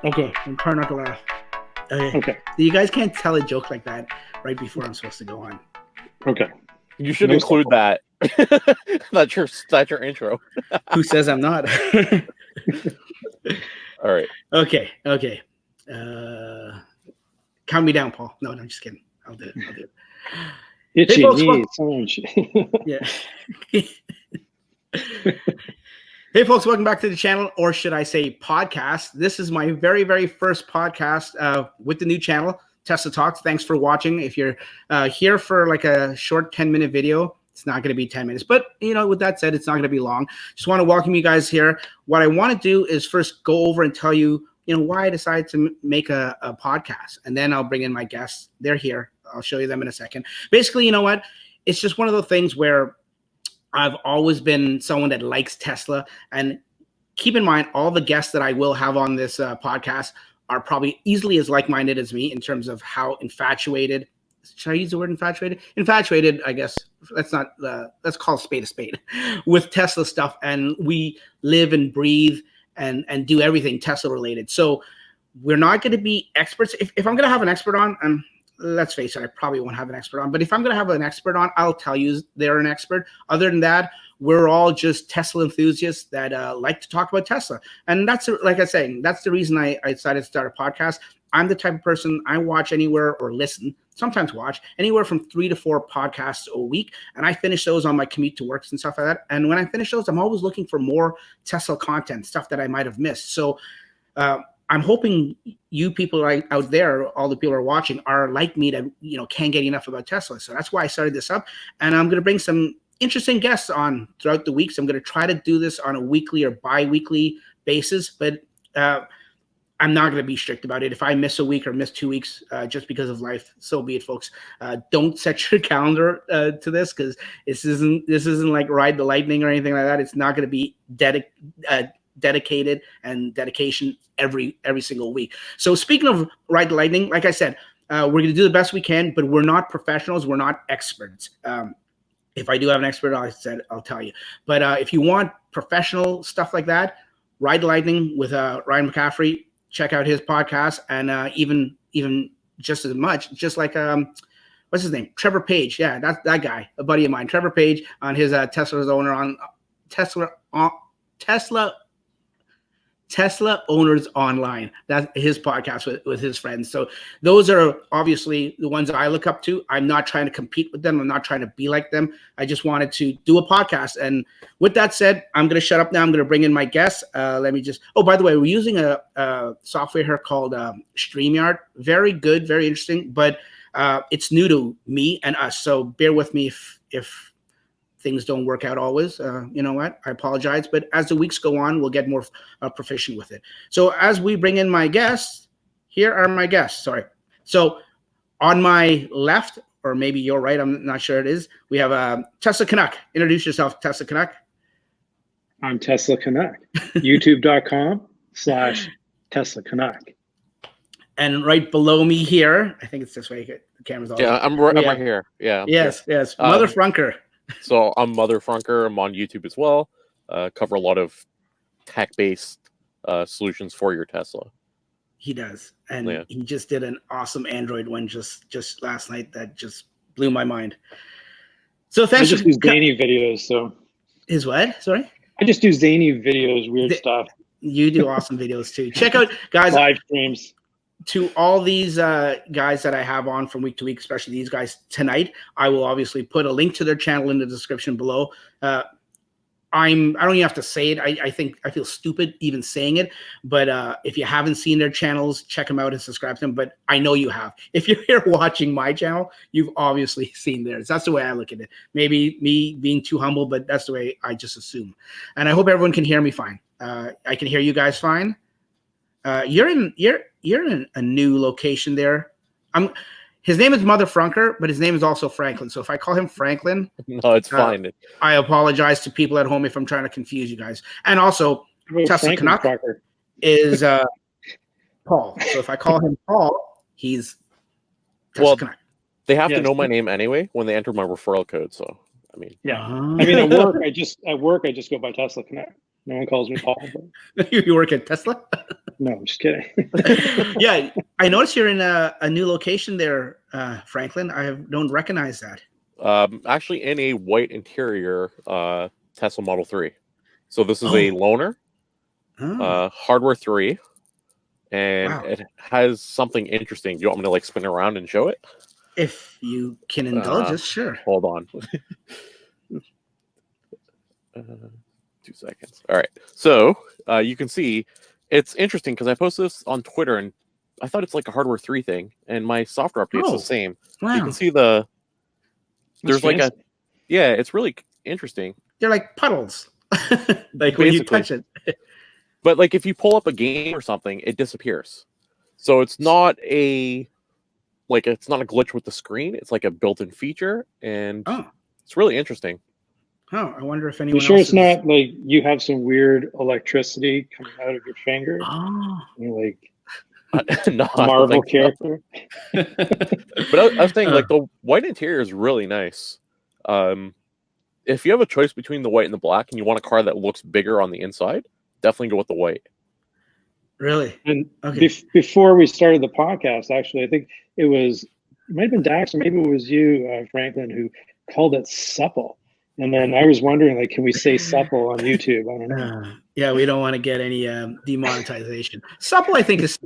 Okay, I'm trying not to laugh. Okay. You guys can't tell a joke like that right before I'm supposed to go on. Okay. You should include that. That's your intro. Who says I'm not? All right. Okay. Count me down, Paul. No, I'm just kidding. I'll do it. Itchy knees. Yeah. Hey, folks, welcome back to the channel, or should I say podcast. This is my very, very first podcast with the new channel, Tesla Talks. Thanks for watching. If you're here for like a short 10-minute video, it's not going to be 10 minutes. But, with that said, it's not going to be long. Just want to welcome you guys here. What I want to do is first go over and tell you, why I decided to make a podcast. And then I'll bring in my guests. They're here. I'll show you them in a second. Basically, you know what? It's just one of those things where I've always been someone that likes Tesla. And keep in mind, all the guests that I will have on this podcast are probably easily as like-minded as me in terms of how infatuated. Should I use the word infatuated? Infatuated, I guess. Let's call a spade with Tesla stuff. And we live and breathe and do everything Tesla related. So we're not going to be experts. If I'm going to have an expert on, and let's face it, I probably won't have an expert on, but if I'm going to have an expert on, I'll tell you they're an expert. Other than that, we're all just Tesla enthusiasts that like to talk about Tesla. And that's, like I was saying, that's the reason I decided to start a podcast. I'm the type of person, I watch anywhere or listen, sometimes watch anywhere from 3 to 4 podcasts a week. And I finish those on my commute to work and stuff like that. And when I finish those, I'm always looking for more Tesla content, stuff that I might have missed. So I'm hoping you people out there, all the people who are watching, are like me that, can't get enough about Tesla. So that's why I started this up. And I'm going to bring some interesting guests on throughout the weeks. I'm going to try to do this on a weekly or bi-weekly basis, but I'm not going to be strict about it. If I miss a week or miss 2 weeks just because of life, so be it, folks. Don't set your calendar to this, because this isn't like Ride the Lightning or anything like that. It's not going to be dedicated and dedication every single week. So speaking of Ride the Lightning, like I said, we're going to do the best we can, but we're not professionals. We're not experts. If I do have an expert, I'll tell you. But if you want professional stuff like that, Ride the Lightning with Ryan McCaffrey, check out his podcast. And even just as much, just like what's his name? Trevor Page. Yeah, that's that guy, a buddy of mine. Trevor Page on his Tesla's owner on Tesla Owners Online. That's his podcast with his friends. So those are obviously the ones that I look up to. I'm not trying to compete with them. I'm not trying to be like them. I just wanted to do a podcast. And with that said, I'm going to shut up now. I'm going to bring in my guests. Let me just, by the way, we're using a software here called StreamYard. Very good, very interesting, but it's new to me and us. So bear with me if things don't work out always. You know what? I apologize. But as the weeks go on, we'll get more proficient with it. So as we bring in my guests, here are my guests. Sorry. So on my left, or maybe your right, I'm not sure it is, we have Tesla Canuck. Introduce yourself, Tesla Canuck. I'm Tesla Canuck. YouTube.com/Tesla Canuck. And right below me here, I think it's this way. The camera's all I'm right here. Yeah. Yes. Mother Frunker. So I'm Mother Frunker. I'm on YouTube as well. Cover a lot of tech-based solutions for your Tesla. He does, and he just did an awesome Android one just last night that just blew my mind. So thanks. I just do zany videos. So his what? Sorry. I just do zany videos, weird stuff. You do awesome videos too. Check out, guys. Live streams. To all these guys that I have on from week to week, especially these guys tonight, I will obviously put a link to their channel in the description below. I don't even have to say it. I think I feel stupid even saying it, but if you haven't seen their channels, check them out and subscribe to them. But I know you have. If you're here watching my channel, you've obviously seen theirs. That's the way I look at it. Maybe me being too humble, but that's the way I just assume. And I hope everyone can hear me fine. I can hear you guys fine. You're in a new location there. His name is Mother Frunker, but his name is also Franklin. So if I call him Franklin, no, it's fine. I apologize to people at home if I'm trying to confuse you guys. And also, Tesla Canuck is Paul. So if I call him Paul, he's Tesla Canuck. They have to know my name anyway when they enter my referral code. So I mean, I mean, at work I just go by Tesla Canuck. No one calls me Paul. But You work at Tesla? no, I'm just kidding. Yeah, I noticed you're in a new location there, Franklin. Don't recognize that. Actually in a white interior Tesla Model 3. So this is a loaner, hardware 3, and it has something interesting. Do you want me to like spin around and show it? If you can indulge us, sure. Hold on. 2 seconds. All right. So you can see it's interesting because I posted this on Twitter and I thought it's like a hardware 3 thing, and my software update's the same. Wow. You can see there's like it's really interesting. They're like puddles, like when you touch it. But like if you pull up a game or something, it disappears. So it's not a glitch with the screen. It's like a built-in feature, and it's really interesting. Oh, I wonder if anyone. You sure it's not like you have some weird electricity coming out of your finger? Oh, You're like no, a Marvel character. So. But I was saying, like, the white interior is really nice. If you have a choice between the white and the black, and you want a car that looks bigger on the inside, definitely go with the white. Really? And before we started the podcast, actually, I think it might have been Dax, or maybe it was you, Franklin, who called it supple. And then I was wondering, like, can we say supple on YouTube? I don't know. Yeah, we don't want to get any demonetization. Supple, I think, is.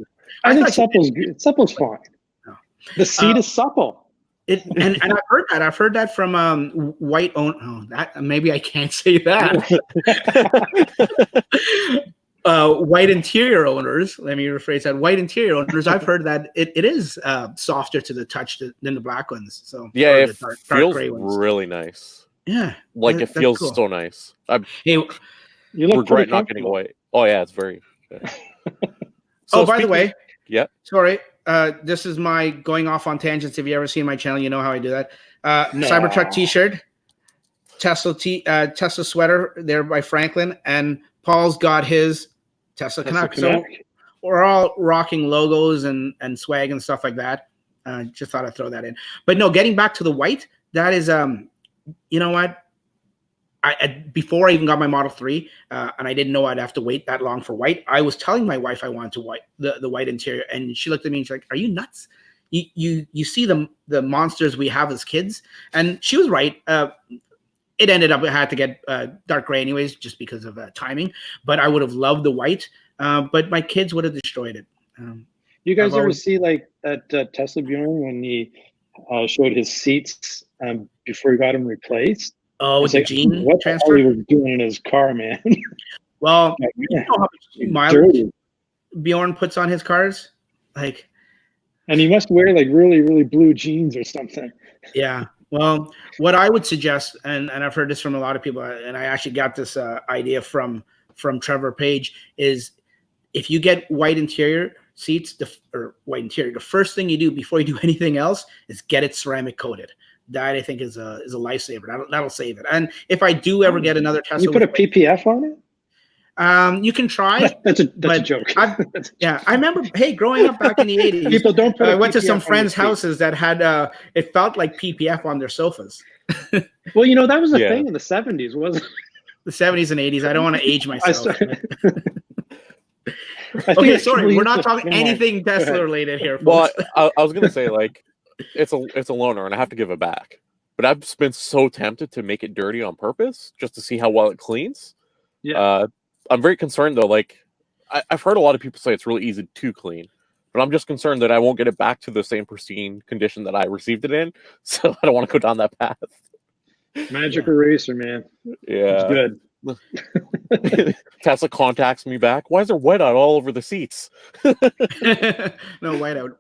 I think supple's good. Supple's fine. No. The seat is supple. And I've heard that. I've heard that from white own. Oh, that maybe I can't say that. White interior owners. Let me rephrase that. White interior owners. I've heard that it is softer to the touch than the black ones. So yeah, it feels really nice. Yeah, like it feels so nice. You regret not getting white. Oh yeah, it's very. So by the way, yeah. Sorry, this is my going off on tangents. If you ever seen my channel, you know how I do that. Cybertruck T-shirt, Tesla sweater there by Franklin, and Paul's got his Tesla Canuck. So we're all rocking logos and swag and stuff like that. Just thought I'd throw that in. But no, getting back to the white, that is you know what? Before I even got my Model 3, and I didn't know I'd have to wait that long for white, I was telling my wife I wanted the white interior, and she looked at me and she's like, "Are you nuts? You see the monsters we have as kids?" And she was right. It ended up I had to get dark gray anyways, just because of timing. But I would have loved the white, but my kids would have destroyed it. You guys ever see like that Tesla Bjorn when he showed his seats before he got them replaced? Oh, with the gene transfer? What he was doing in his car, man. Well, you know how much mileage Bjorn puts on his cars? Like, and he must wear like really, really blue jeans or something. Yeah. Well, what I would suggest, and I've heard this from a lot of people, and I actually got this idea from Trevor Page, is if you get white interior seats, or white interior, the first thing you do before you do anything else is get it ceramic coated. That I think is a lifesaver. That'll save it. And if I do ever get another Tesla, you put a PPF on it. You can try. That's a joke. I remember. Hey, growing up back in the 80s, people don't. I went to some friends' houses that had. It felt like PPF on their sofas. Well, you know that was a thing in the 70s, wasn't it? The 70s and 80s. I don't want to age myself. Okay, sorry, we're not talking anything Tesla related here, folks. Well, I was gonna say like. It's a loaner, and I have to give it back. But I've been so tempted to make it dirty on purpose just to see how well it cleans. Yeah, I'm very concerned though. Like I've heard a lot of people say it's really easy to clean, but I'm just concerned that I won't get it back to the same pristine condition that I received it in. So I don't want to go down that path. Magic eraser, man. Yeah, it's good. Tesla contacts me back. Why is there whiteout all over the seats? No whiteout.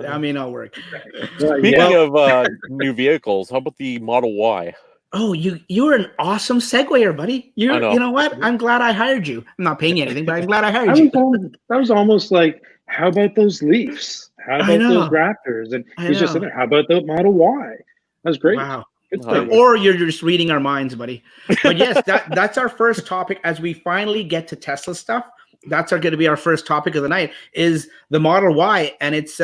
I mean, I'll work. Speaking of new vehicles, how about the Model Y? Oh, you're an awesome seguer, buddy. You know what? I'm glad I hired you. I'm not paying you anything, but I'm glad I hired you. That was almost like, how about those Leafs? How about those Raptors? And he's just saying, how about the Model Y? That was great. Wow. Or you're just reading our minds, buddy. But yes, that's our first topic as we finally get to Tesla stuff. That's going to be our first topic of the night is the Model Y. And it's,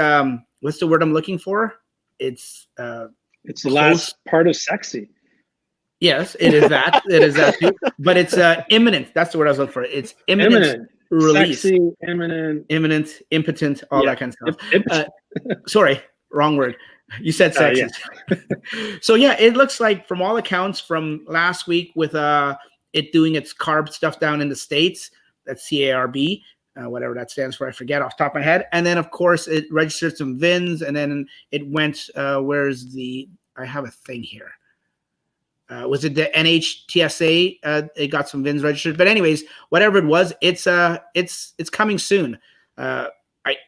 what's the word I'm looking for? It's the last part of sexy. Yes, it is that. It is that too. But it's imminent. That's the word I was looking for. It's imminent release. Sexy, imminent, impotent, all that kind of stuff. Sorry, wrong word. You said sexy. So yeah, it looks like from all accounts from last week with it doing its carb stuff down in the States, that's CARB, whatever that stands for, I forget off the top of my head. And then of course it registered some VINs, and then it went, where's the, I have a thing here. Was it the NHTSA? It got some VINs registered, but anyways, whatever it was, it's coming soon.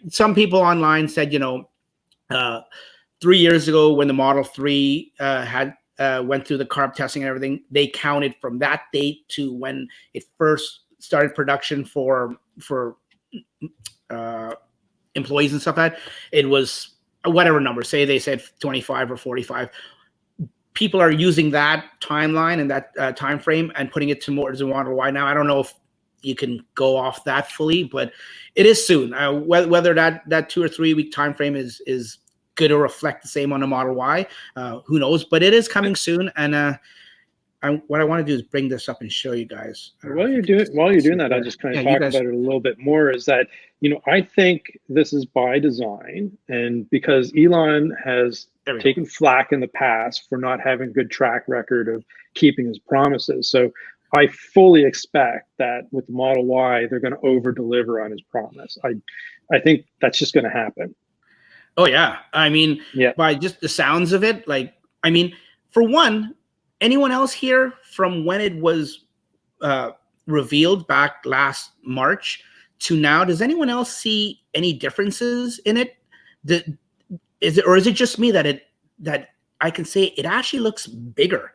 Some people online said, 3 years ago when the Model 3 went through the carb testing and everything, they counted from that date to when it first started production for employees and stuff like that. It was whatever number, say they said 25 or 45. People are using that timeline and that time frame and putting it towards the Model Y. Now, I don't know if you can go off that fully, but it is soon. Whether that 2 or 3 week time frame is going to reflect the same on the Model Y, who knows? But it is coming soon, and what I want to do is bring this up and show you guys. While you're doing that, I'll just kind of talk about it a little bit more. Is that I think this is by design, and because Elon has taken flack in the past for not having a good track record of keeping his promises. So I fully expect that with the Model Y, they're going to over deliver on his promise. I think that's just going to happen. Oh yeah, I mean, by just the sounds of it, for one, anyone else here from when it was revealed back last March to now, does anyone else see any differences in it? Is it just me that I can say it actually looks bigger?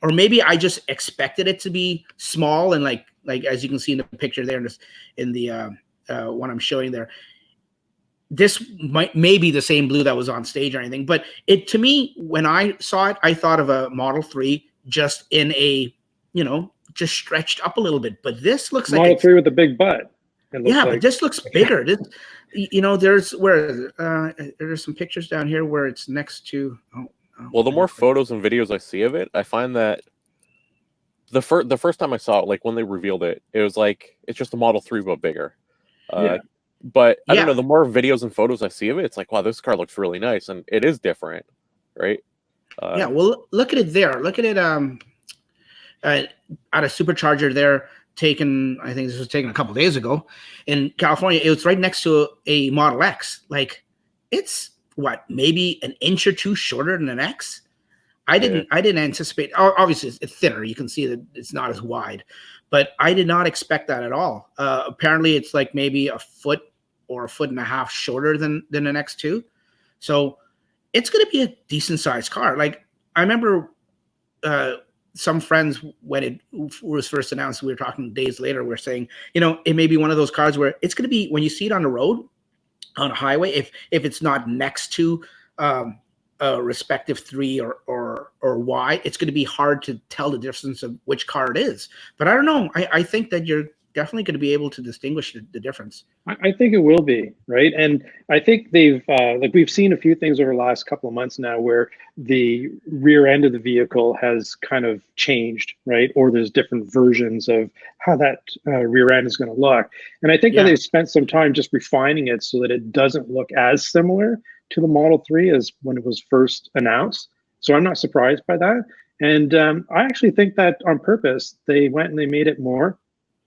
Or maybe I just expected it to be small and like as you can see in the picture there in the one I'm showing there. This may be the same blue that was on stage or anything, but to me, when I saw it, I thought of a Model 3 just in a, just stretched up a little bit. But this looks like Model 3 with a big butt. But this looks bigger. This, there's some pictures down here where it's next to. Well, the more photos and videos I see of it, I find that the first time I saw it, like when they revealed it, it was like it's just a Model 3 but bigger. But I don't know, the more videos and photos I see of it, it's like, wow, this car looks really nice, and it is different, right? Well, look at it there. Look at it at a Supercharger there, I think this was taken a couple days ago in California. It was right next to a Model X. Like, it's maybe an inch or two shorter than an X. I didn't anticipate. Obviously, it's thinner. You can see that it's not as wide, but I did not expect that at all. Apparently, it's like maybe a foot or a foot and a half shorter than an X2. So it's going to be a decent sized car. Like, I remember some friends, when it was first announced, we were talking days later, we're saying, it may be one of those cars where it's going to be, when you see it on the road, on a highway, if it's not next to a respective 3 or Y, it's going to be hard to tell the difference of which car it is. But I don't know. I think that you're definitely going to be able to distinguish the difference. I think it will be, right? And I think they've we've seen a few things over the last couple of months now where the rear end of the vehicle has kind of changed, right? Or there's different versions of how that rear end is going to look. And I think that they've spent some time just refining it so that it doesn't look as similar to the Model 3 as when it was first announced. So I'm not surprised by that. And I actually think that on purpose, they went and they made it more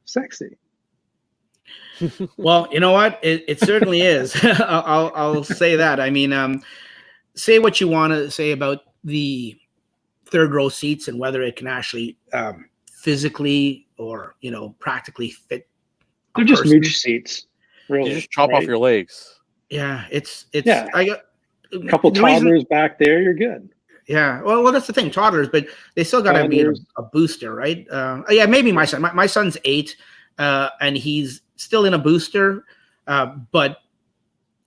sexy. Well, you know what? It certainly is. I'll say that. I mean, say what you want to say about the third row seats and whether it can actually physically or practically fit. They're just mooch seats. Really, you just chop off your legs. Yeah, it's. I got a couple toddlers back there. You're good. Yeah, well, that's the thing, toddlers, but they still got to be a booster, right? Yeah, maybe my son. My son's 8, and he's still in a booster, but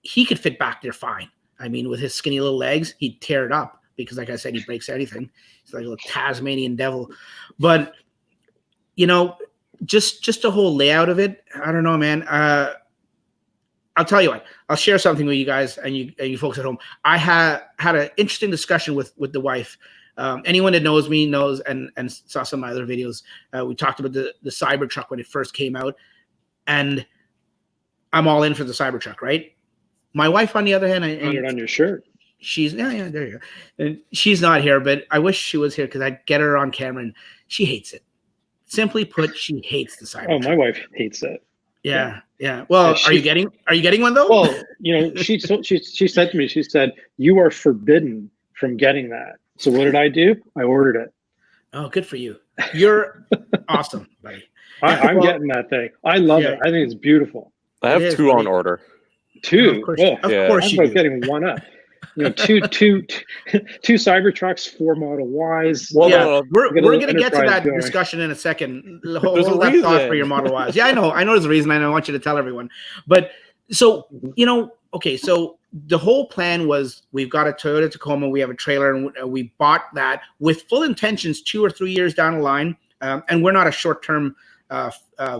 he could fit back there fine. I mean, with his skinny little legs, he'd tear it up because, like I said, he breaks anything. He's like a little Tasmanian devil. But just the whole layout of it, I don't know, man. I'll tell you what. I'll share something with you guys and you folks at home. I had an interesting discussion with the wife Anyone that knows me knows and saw some of my other videos. We talked about the Cybertruck when it first came out, and I'm all in for the Cybertruck, right? My wife, on the other hand, Put it on your shirt. She's there you go. And she's not here, but I wish she was here because I'd get her on camera, and she hates it. Simply put, she hates the Cybertruck. Oh, my wife hates it. Yeah. Well, are you getting one though? Well, she said to me, she said, "You are forbidden from getting that." So what did I do? I ordered it. Oh, good for you. You're awesome, buddy. I'm getting that thing. I love it. I think it's beautiful. I have two on order. Two? Of course you do. Getting one up. Two Cybertrucks, 4 Model Ys. Well, yeah, we're going to get to that discussion in a second. Hold that thought for your Model Ys. Yeah, I know there's a reason. I want you to tell everyone. But so, okay, so the whole plan was we've got a Toyota Tacoma, we have a trailer, and we bought that with full intentions 2 or 3 years down the line. And we're not a short-term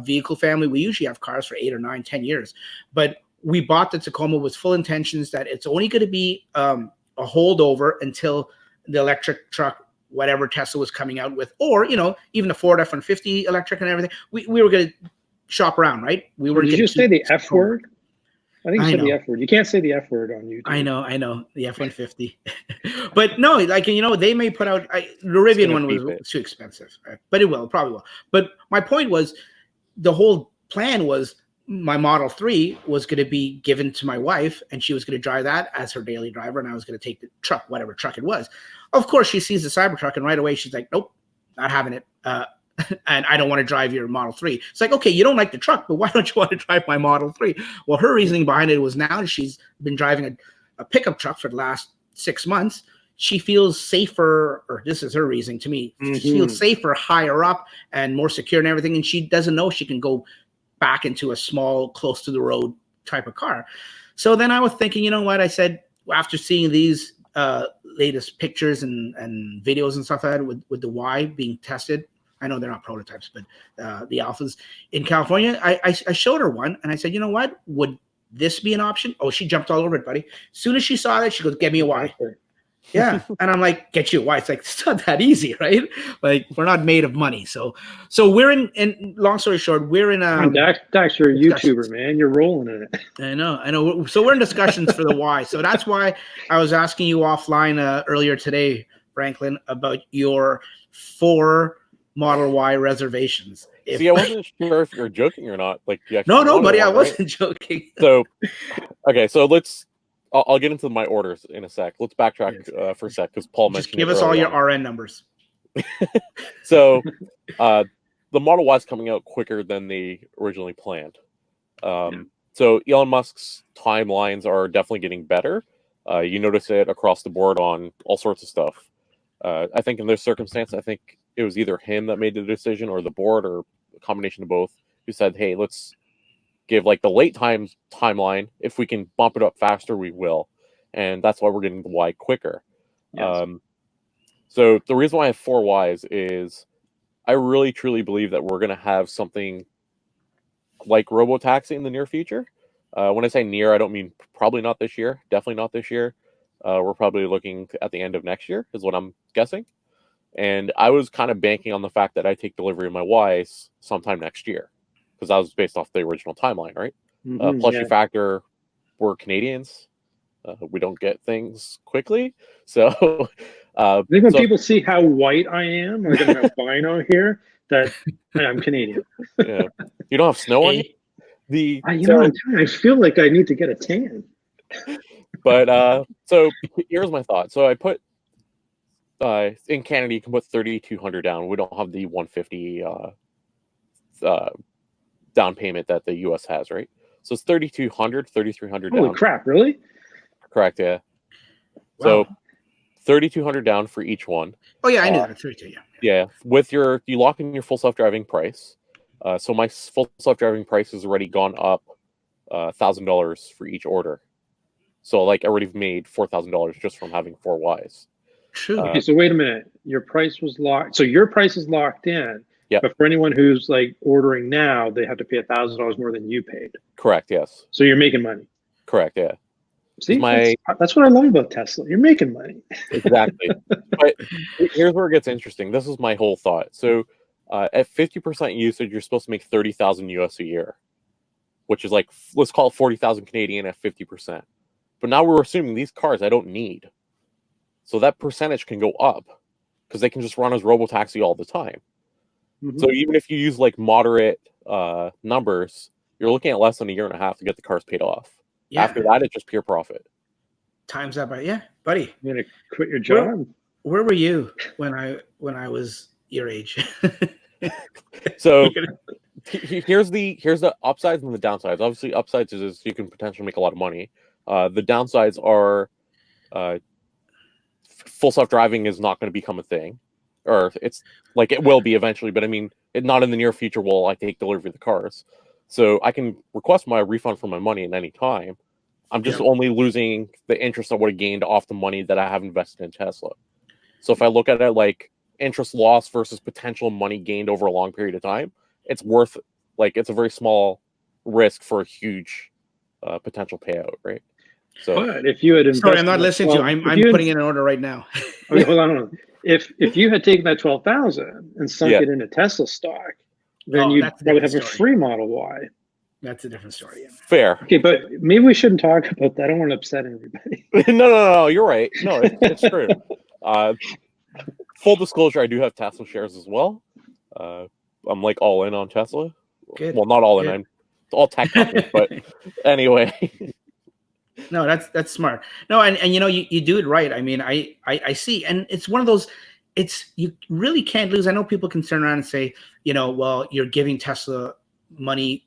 vehicle family. We usually have cars for 8 or 9, 10 years. But we bought the Tacoma with full intentions that it's only going to be a holdover until the electric truck, whatever Tesla was coming out with, or, even the Ford F-150 electric and everything. We were going to shop around, right? We were. Did you say the F word? I think you said the F word. You can't say the F word on YouTube. I know the F-150. But no, they may put out the Rivian one was too expensive, right? But it probably will. But my point was, the whole plan was my Model 3 was going to be given to my wife, and she was going to drive that as her daily driver, and I was going to take the truck, whatever truck it was. Of course, she sees the Cybertruck, and right away she's like, "Nope, not having it." And I don't want to drive your Model 3. It's like, okay, you don't like the truck, but why don't you want to drive my Model 3? Well, her reasoning behind it was now that she's been driving a pickup truck for the last 6 months, she feels safer, or this is her reasoning to me, she feels safer higher up and more secure and everything, and she doesn't know she can go back into a small, close to the road type of car. So then I was thinking, you know what? I said, after seeing these latest pictures and videos and stuff like that with the Y being tested, I know they're not prototypes, but the alphas in California, I showed her one, and I said, you know what? Would this be an option? Oh, she jumped all over it, buddy. As soon as she saw that, she goes, "Get me a Y." Yeah. And I'm like, "Get you a Y." It's like, it's not that easy, right? Like, we're not made of money. So we're in long story short, we're in Dax, you're a YouTuber, man. You're rolling in it. I know. So we're in discussions for the Y. So that's why I was asking you offline earlier today, Franklin, about your 4 Model Y reservations. See, I wasn't sure if you're joking or not. Like, no, buddy, I wasn't joking. So, okay, so I'll get into my orders in a sec. Let's backtrack for a sec, because Paul mentioned. Just give us all your RN numbers. So, the Model Y is coming out quicker than they originally planned. So Elon Musk's timelines are definitely getting better. You notice it across the board on all sorts of stuff. I think in this circumstance, it was either him that made the decision or the board or a combination of both, who said, "Hey, let's give the late timeline. If we can bump it up faster, we will." And that's why we're getting the Y quicker. Yes. So the reason why I have 4 Ys is I really, truly believe that we're going to have something like Robotaxi in the near future. When I say near, I don't mean probably not this year. Definitely not this year. We're probably looking at the end of next year is what I'm guessing. And I was kind of banking on the fact that I take delivery of my Ys sometime next year, because that was based off the original timeline, right? Plus, you factor we're Canadians. We don't get things quickly. So I think when people see how white I am, like I'm albino here, that I'm Canadian. Yeah. You don't have snow on you? I feel like I need to get a tan. But so here's my thought. So I put in Canada, you can put $3,200 down. We don't have the $150 down payment that the US has, right? So it's $3,200, $3,300 down. Holy crap! Really? Correct. Yeah. Wow. So $3,200 down for each one. Oh yeah, I knew that. 32. Yeah. Yeah. With you lock in your full self-driving price. So my full self-driving price has already gone up $1,000 for each order. So I already made $4,000 just from having 4 Ys. True. Okay, so wait a minute. Your price was locked. So your price is locked in. Yeah. But for anyone who's ordering now, they have to pay $1,000 more than you paid. Correct. Yes. So you're making money. Correct. Yeah. See, that's what I love about Tesla. You're making money. Exactly. But here's where it gets interesting. This is my whole thought. So at 50% usage, you're supposed to make 30,000 US a year, which is like, let's call it 40,000 Canadian at 50%. But now we're assuming these cars I don't need. So that percentage can go up because they can just run as robotaxi all the time. Mm-hmm. So even if you use like moderate numbers, you're looking at less than a year and a half to get the cars paid off. Yeah. After that, it's just pure profit. Times that by buddy. You're gonna quit your job. Where were you when I was your age? So here's the upsides and the downsides. Obviously, upsides is you can potentially make a lot of money. The downsides are full self-driving is not going to become a thing, or it's like it will be eventually, but I mean, not in the near future will I take delivery of the cars. So I can request my refund for my money at any time. I'm just only losing the interest I would have gained off the money that I have invested in Tesla. So if I look at it like interest loss versus potential money gained over a long period of time, it's worth, like, it's a very small risk for a huge potential payout, right? So, but if you had invested, sorry, I'm not listening to you. I'm putting in an order right now. Okay, hold on. If you had taken that 12,000 and sunk it into Tesla stock, then you would have a free Model Y. That's a different story. Yeah. Fair. Okay, but maybe we shouldn't talk about that. I don't want to upset everybody. No, you're right. No, it's true. Full disclosure, I do have Tesla shares as well. I'm like all in on Tesla. Good. Well, not all in. I'm all tech companies, but anyway. No, that's smart. No, and you know, you do it right. I mean, I see, and it's one of those. It's, you really can't lose. I know people can turn around and say, you know, well, you're giving Tesla money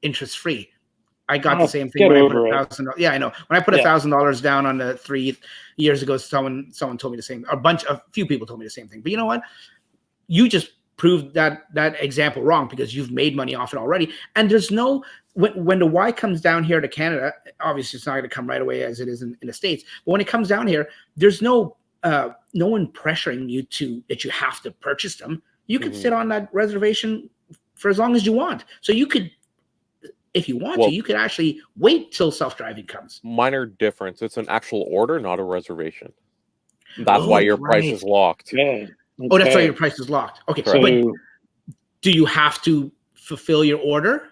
interest free. I got the same thing when I put $1,000. Yeah, I know. When I put $1,000 down on the 3 years ago, someone told me the same. A few people told me the same thing. But you know what? You just proved that example wrong because you've made money off it already. And there's no, when the Y comes down here to Canada, obviously it's not going to come right away as it is in the States. But when it comes down here, there's no one pressuring you that you have to purchase them. You can sit on that reservation for as long as you want. So you could, if you want to, you could actually wait till self-driving comes. Minor difference. It's an actual order, not a reservation. That's why your price is locked. Yeah. Okay. Oh, that's why your price is locked. Okay. So, but do you have to fulfill your order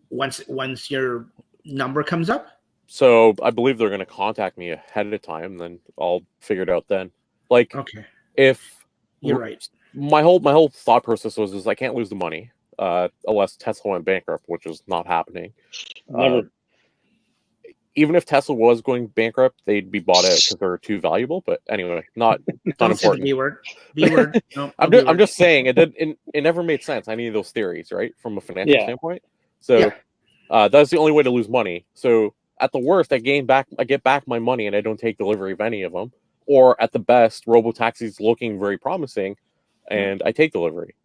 once your number comes up? So I believe they're going to contact me ahead of time, then I'll figure it out then. Like, if you're right, my whole thought process was I can't lose the money unless Tesla went bankrupt, which is not happening. Never. Even if Tesla was going bankrupt, they'd be bought out because they're too valuable. But anyway, not important. B word. B word. No, I'm just saying it never made sense. Any of those theories, right, from a financial standpoint. So that's the only way to lose money. So at the worst, I get back my money and I don't take delivery of any of them. Or at the best, robotaxi's looking very promising, and I take delivery.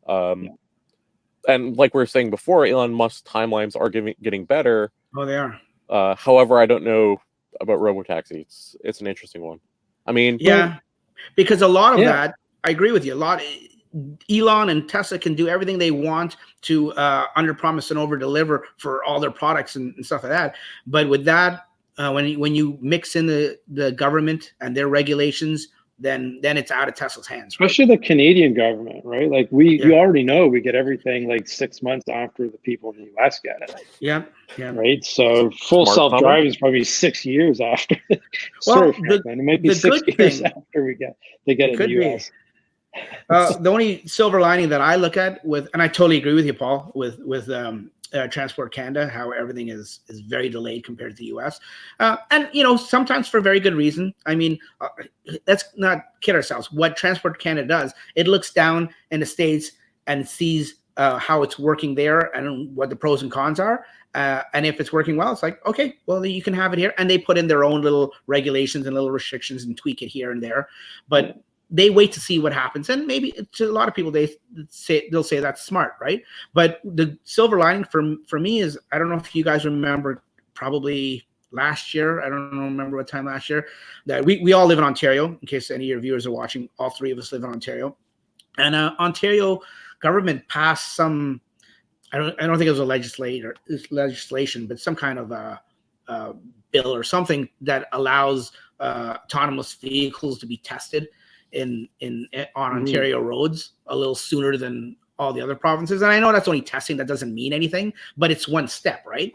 And like we were saying before, Elon Musk's timelines are getting better. Oh, they are. However, I don't know about robotaxi. It's an interesting one. I mean, because a lot of that, I agree with you. Elon and Tesla can do everything they want to under-promise and over-deliver for all their products and stuff like that. But with that, when you mix in the government and their regulations, then it's out of Tesla's hands. Right? Especially the Canadian government, right? Like you already know we get everything like 6 months after the people in the US get it. Yeah. Right. So full self-driving is probably 6 years after. Well, it might be 6 years after they get it in the US. The only silver lining that I look at and I totally agree with you, Paul, with Transport Canada, how everything is very delayed compared to the US. And, you know, sometimes for very good reason. I mean, let's not kid ourselves. What Transport Canada does, it looks down in the States and sees how it's working there and what the pros and cons are. And if it's working well, it's like, okay, well, you can have it here. And they put in their own little regulations and little restrictions and tweak it here and there. But they wait to see what happens. And maybe to a lot of people, they'll say that's smart, right? But the silver lining for me is, I don't know if you guys remember, probably last year, I don't remember what time last year, that we all live in Ontario, in case any of your viewers are watching. All three of us live in Ontario. And Ontario government passed some, I don't think it was a legislation, but some kind of bill bill or something that allows autonomous vehicles to be tested on Ontario roads a little sooner than all the other provinces. And I know that's only testing, that doesn't mean anything, but it's one step, right?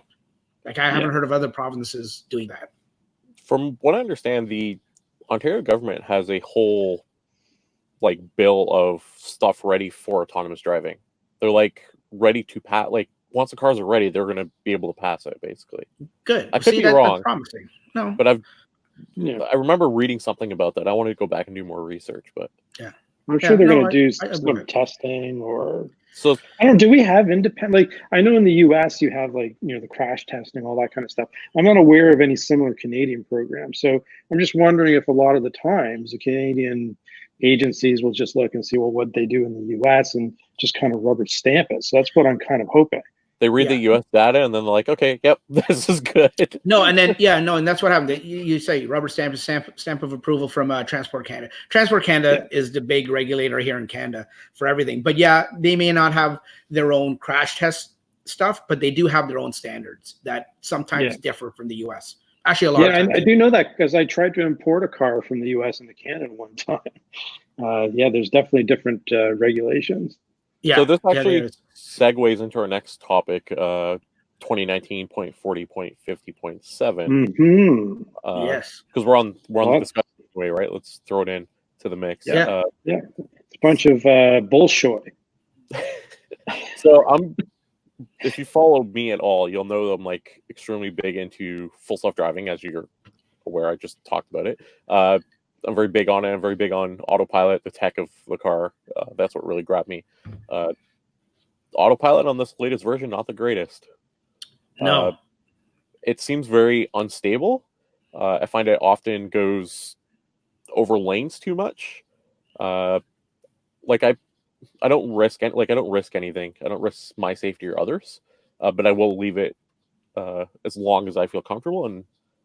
Like I haven't heard of other provinces doing that. From what I understand, the Ontario government has a whole like bill of stuff ready for autonomous driving. They're like ready to pass. Like once the cars are ready, they're going to be able to pass it. Basically, good. I could be wrong. That's promising. No, but I remember reading something about that. I want to go back and do more research, but yeah, I'm sure they're going to do some testing or. So I don't. Do we have independent? Like I know in the U.S. you have like the crash testing, all that kind of stuff. I'm not aware of any similar Canadian program. So I'm just wondering if a lot of the times the Canadian agencies will just look and see what they do in the U.S. and just kind of rubber stamp it. So that's what I'm kind of hoping. They read the U.S. data and then they're like, okay, yep, this is good. No, and then and that's what happened. You say rubber stamp of approval from Transport Canada. Transport Canada is the big regulator here in Canada for everything. But they may not have their own crash test stuff, but they do have their own standards that sometimes differ from the U.S. Actually, a lot of times. I do know that because I tried to import a car from the U.S. into Canada one time. There's definitely different regulations. Yeah. So this actually segues into our next topic, 2019.40.50.7. Yes. Because we're on the discussion way, right? Let's throw it in to the mix. Yeah. It's a bunch of bullshit. So if you follow me at all, you'll know that I'm like extremely big into full self-driving, as you're aware. I just talked about it. I'm very big on it. I'm very big on Autopilot, the tech of the car. That's what really grabbed me. Autopilot on this latest version, not the greatest. No. It seems very unstable. I find it often goes over lanes too much. I don't risk anything. I don't risk my safety or others. But I will leave it as long as I feel comfortable, and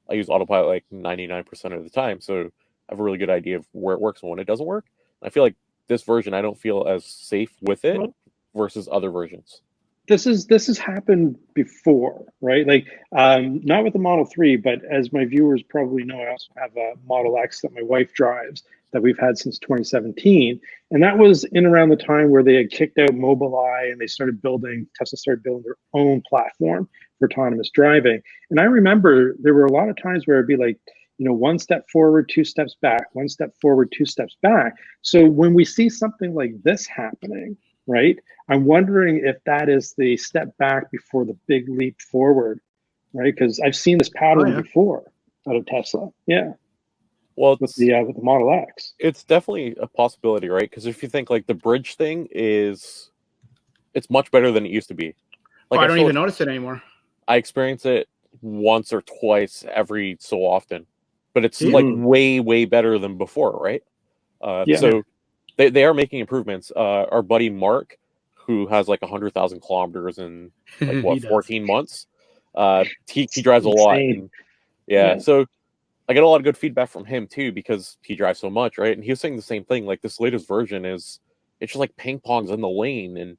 I use Autopilot like 99% of the time. So I have a really good idea of where it works and when it doesn't work. I feel like this version, I don't feel as safe with it versus other versions. This has happened before, right? Like not with the Model 3, but as my viewers probably know, I also have a Model X that my wife drives that we've had since 2017. And that was in around the time where they had kicked out Mobileye and Tesla started building their own platform for autonomous driving. And I remember there were a lot of times where it'd be like, one step forward, two steps back, one step forward, two steps back. So when we see something like this happening, right, I'm wondering if that is the step back before the big leap forward, right? Because I've seen this pattern before out of Tesla. Yeah. Well, with the Model X. It's definitely a possibility, right? Because if you think like the bridge thing it's much better than it used to be. Like I don't even notice it anymore. I experience it once or twice every so often. But it's like way, way better than before, right? So they are making improvements. Our buddy Mark, who has like 100,000 kilometers in like 14 months, he drives a lot. And, so I get a lot of good feedback from him too because he drives so much, right? And he was saying the same thing. Like this latest version it's just like ping pongs in the lane, and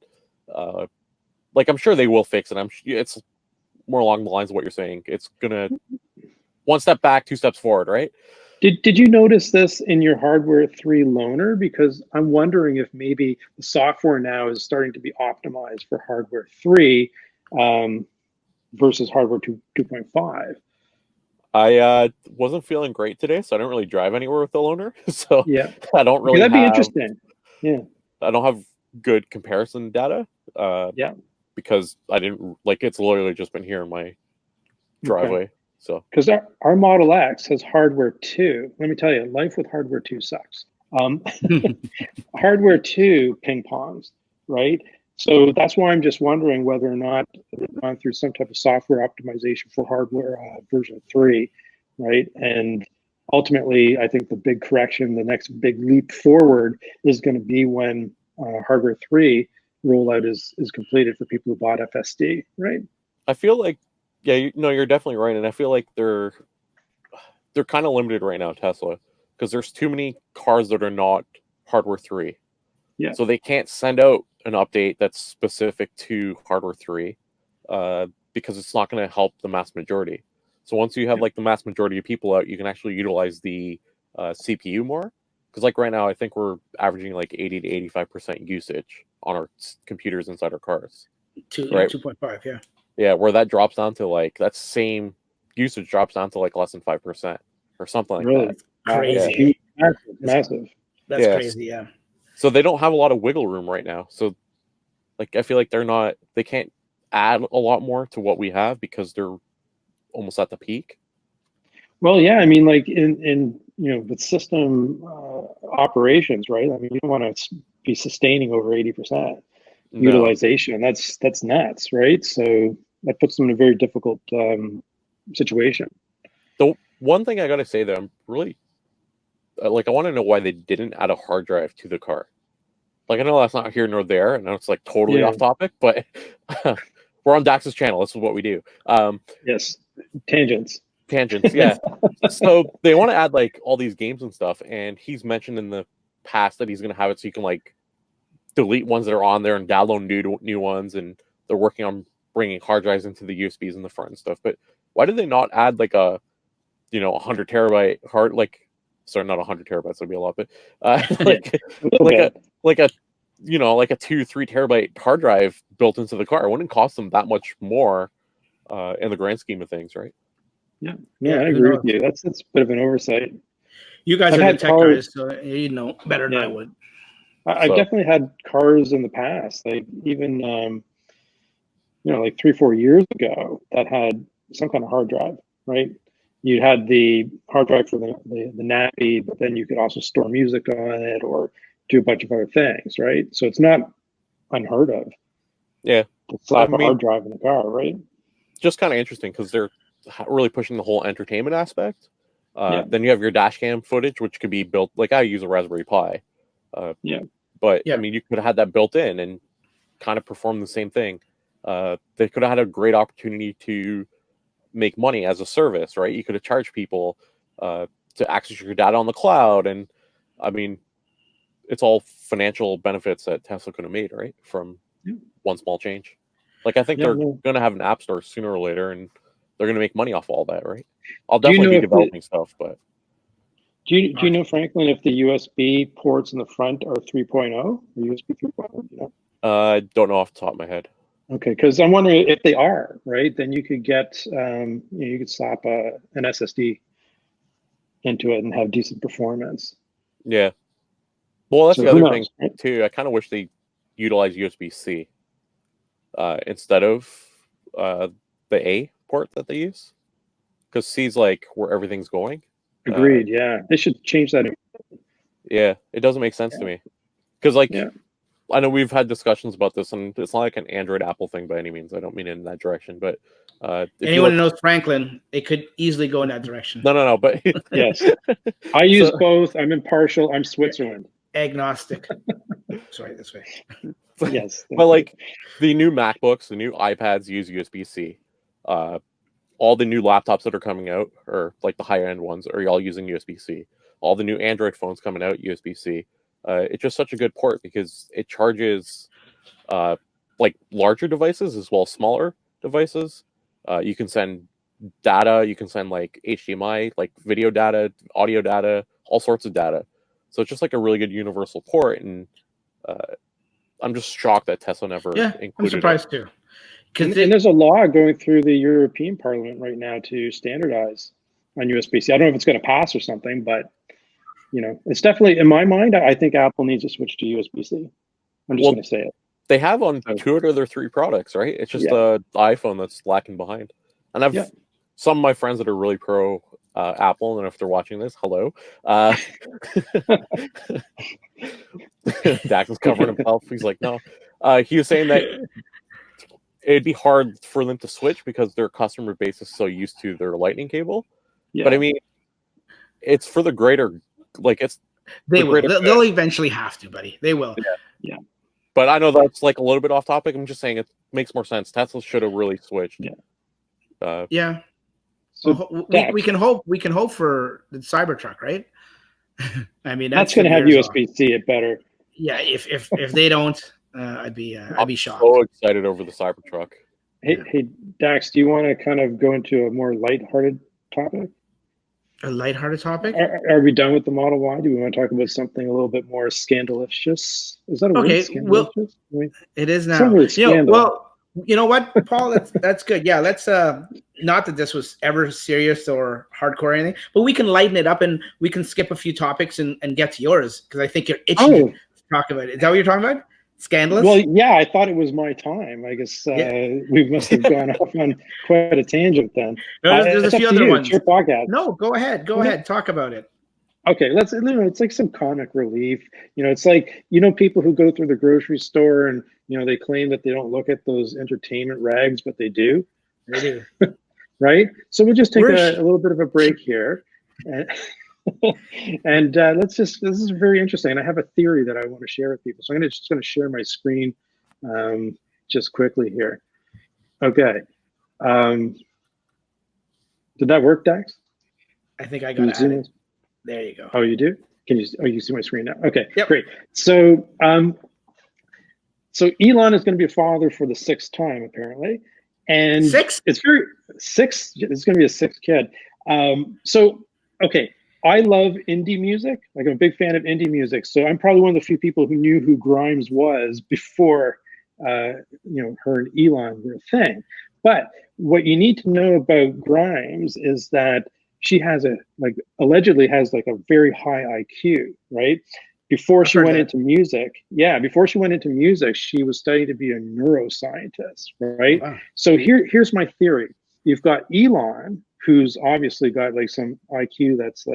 like I'm sure they will fix it. It's more along the lines of what you're saying. It's gonna one step back, two steps forward, right? Did you notice this in your Hardware 3 loaner? Because I'm wondering if maybe the software now is starting to be optimized for Hardware 3 versus Hardware 2.5. I wasn't feeling great today, so I don't really drive anywhere with the loaner. So I don't really. That'd be interesting. Yeah, I don't have good comparison data. Because I didn't it's literally just been here in my driveway. Okay. So because our Model X has Hardware 2. Let me tell you, life with Hardware 2 sucks. Hardware 2 ping pongs, right? So that's why I'm just wondering whether or not they've gone through some type of software optimization for hardware version 3, right? And ultimately, I think the big correction, the next big leap forward is going to be when Hardware 3 rollout is completed for people who bought FSD, right? I feel like, you're definitely right. And I feel like they're kind of limited right now, Tesla, because there's too many cars that are not Hardware 3. Yeah. So they can't send out an update that's specific to Hardware 3 because it's not going to help the mass majority. So once you have like the mass majority of people out, you can actually utilize the CPU more. Because like right now, I think we're averaging like 80 to 85% usage on our computers inside our cars. Right? 2.5, yeah. Yeah, where that drops down to like that same usage drops down to like less than 5% or something like that. Crazy. Yeah. Massive. That's crazy, yeah. So they don't have a lot of wiggle room right now. So like I feel like they can't add a lot more to what we have because they're almost at the peak. Well, yeah, I mean, like in with system operations, right? I mean, you don't want to be sustaining over 80% utilization. That's nuts, right? So that puts them in a very difficult situation. The one thing I gotta say though, I'm really like I want to know why they didn't add a hard drive to the car. Like I know that's not here nor there, and it's like totally off topic, but we're on Dax's channel. This is what we do. Yes, tangents, yeah. So they want to add like all these games and stuff, and he's mentioned in the past that he's going to have it so you can like delete ones that are on there and download new ones, and they're working on bringing hard drives into the USBs in the front and stuff. But why did they not add like a 100 terabyte hard, like, sorry, not 100 terabytes, that'd be a lot, but like a 2-3 terabyte hard drive built into the car? It wouldn't cost them that much more in the grand scheme of things, right? Yeah, I agree with you. That's a bit of an oversight. You guys are the tech guys, so you know better than I would. I've definitely had cars in the past, like even like 3-4 years ago, that had some kind of hard drive, right? You had the hard drive for the nappy, but then you could also store music on it or do a bunch of other things, right? So it's not unheard of. Yeah, to have a hard drive in the car, right? Just kind of interesting because they're really pushing the whole entertainment aspect. Then you have your dash cam footage, which could be built. Like I use a Raspberry Pi. But I mean, you could have had that built in and kind of perform the same thing. They could have had a great opportunity to make money as a service, right? You could have charged people to access your data on the cloud, and I mean, it's all financial benefits that Tesla could have made, right? From one small change. Like I think they're going to have an app store sooner or later, and they're going to make money off all that, right? I'll definitely be developing stuff, but do you know, Franklin, if the USB ports in the front are 3.0 or USB 3.0? I don't know off the top of my head. Okay, because I'm wondering if they are, right, then you could get you could slap an SSD into it and have decent performance. Yeah. Well, that's the other thing too. I kind of wish they utilize USB-C instead of the A port that they use, because C's like where everything's going. Agreed. Yeah, they should change that. Yeah, it doesn't make sense to me, because like I know we've had discussions about this, and it's not like an Android Apple thing by any means. I don't mean it in that direction, but anyone who knows Franklin, it could easily go in that direction. No, but yes, I use both. I'm impartial. I'm Switzerland. Agnostic. Sorry, this way. Yes, but like the new MacBooks, the new iPads use USB-C. All the new laptops that are coming out, or like the higher end ones, are all using USB-C. All the new Android phones coming out, USB-C. It's just such a good port because it charges like larger devices as well as smaller devices. You can send data, you can send like HDMI, like video data, audio data, all sorts of data. So it's just like a really good universal port, and I'm just shocked that Tesla never included I'm surprised too. And there's a law going through the European Parliament right now to standardize on USB-C. I don't know if it's going to pass or something, but it's definitely, in my mind, I think Apple needs to switch to USB-C. I'm just going to say it. They have on 2 out of their 3 products, right? It's just the iPhone that's lacking behind. And I've some of my friends that are really pro Apple, and if they're watching this, hello. Dax is covering himself. He's like, no. He was saying that it'd be hard for them to switch because their customer base is so used to their Lightning cable. But I mean, it's for the greater, like they will. They'll eventually have to, buddy. They will. Yeah. But I know that's like a little bit off topic. I'm just saying it makes more sense. Tesla should have really switched. So we can hope. We can hope for the Cybertruck, right? I mean, that's going to have USB-C. It better. Yeah. If they don't, I'd be shocked. So excited over the Cybertruck. Hey, Dax, do you want to kind of go into a more lighthearted topic? A lighthearted topic? Are we done with the Model Y? Do we want to talk about something a little bit more scandalous? Is that a word? Well, it is now. Really well, you know what, Paul? That's good. Yeah, let's. Not that this was ever serious or hardcore or anything, but we can lighten it up and we can skip a few topics and get to yours because I think you're itching to talk about it. Is that what you're talking about? Scandalous? Well, yeah, I thought it was my time. I guess we must have gone off on quite a tangent then. No, there's a few other ones. It's your podcast. No, go ahead. Go ahead. Talk about it. Okay, it's like some comic relief. It's like, people who go through the grocery store and, they claim that they don't look at those entertainment rags, but they do. They do. Right? So we'll just take a little bit of a break here. And this is very interesting. And I have a theory that I want to share with people. So I'm just going to share my screen just quickly here. Okay. Did that work, Dax? I think I got it. There you go. Oh, you do? You see my screen now? Okay, yep. Great. So Elon is going to be a father for the 6th time, apparently. And six? It's going to be a 6th kid. Okay. I love indie music. Like, I'm a big fan of indie music. So I'm probably one of the few people who knew who Grimes was before, her and Elon were a thing. But what you need to know about Grimes is that she allegedly has a very high IQ, right? Before she went into music, she was studying to be a neuroscientist, right? Wow. So here's my theory. You've got Elon, who's obviously got some IQ that's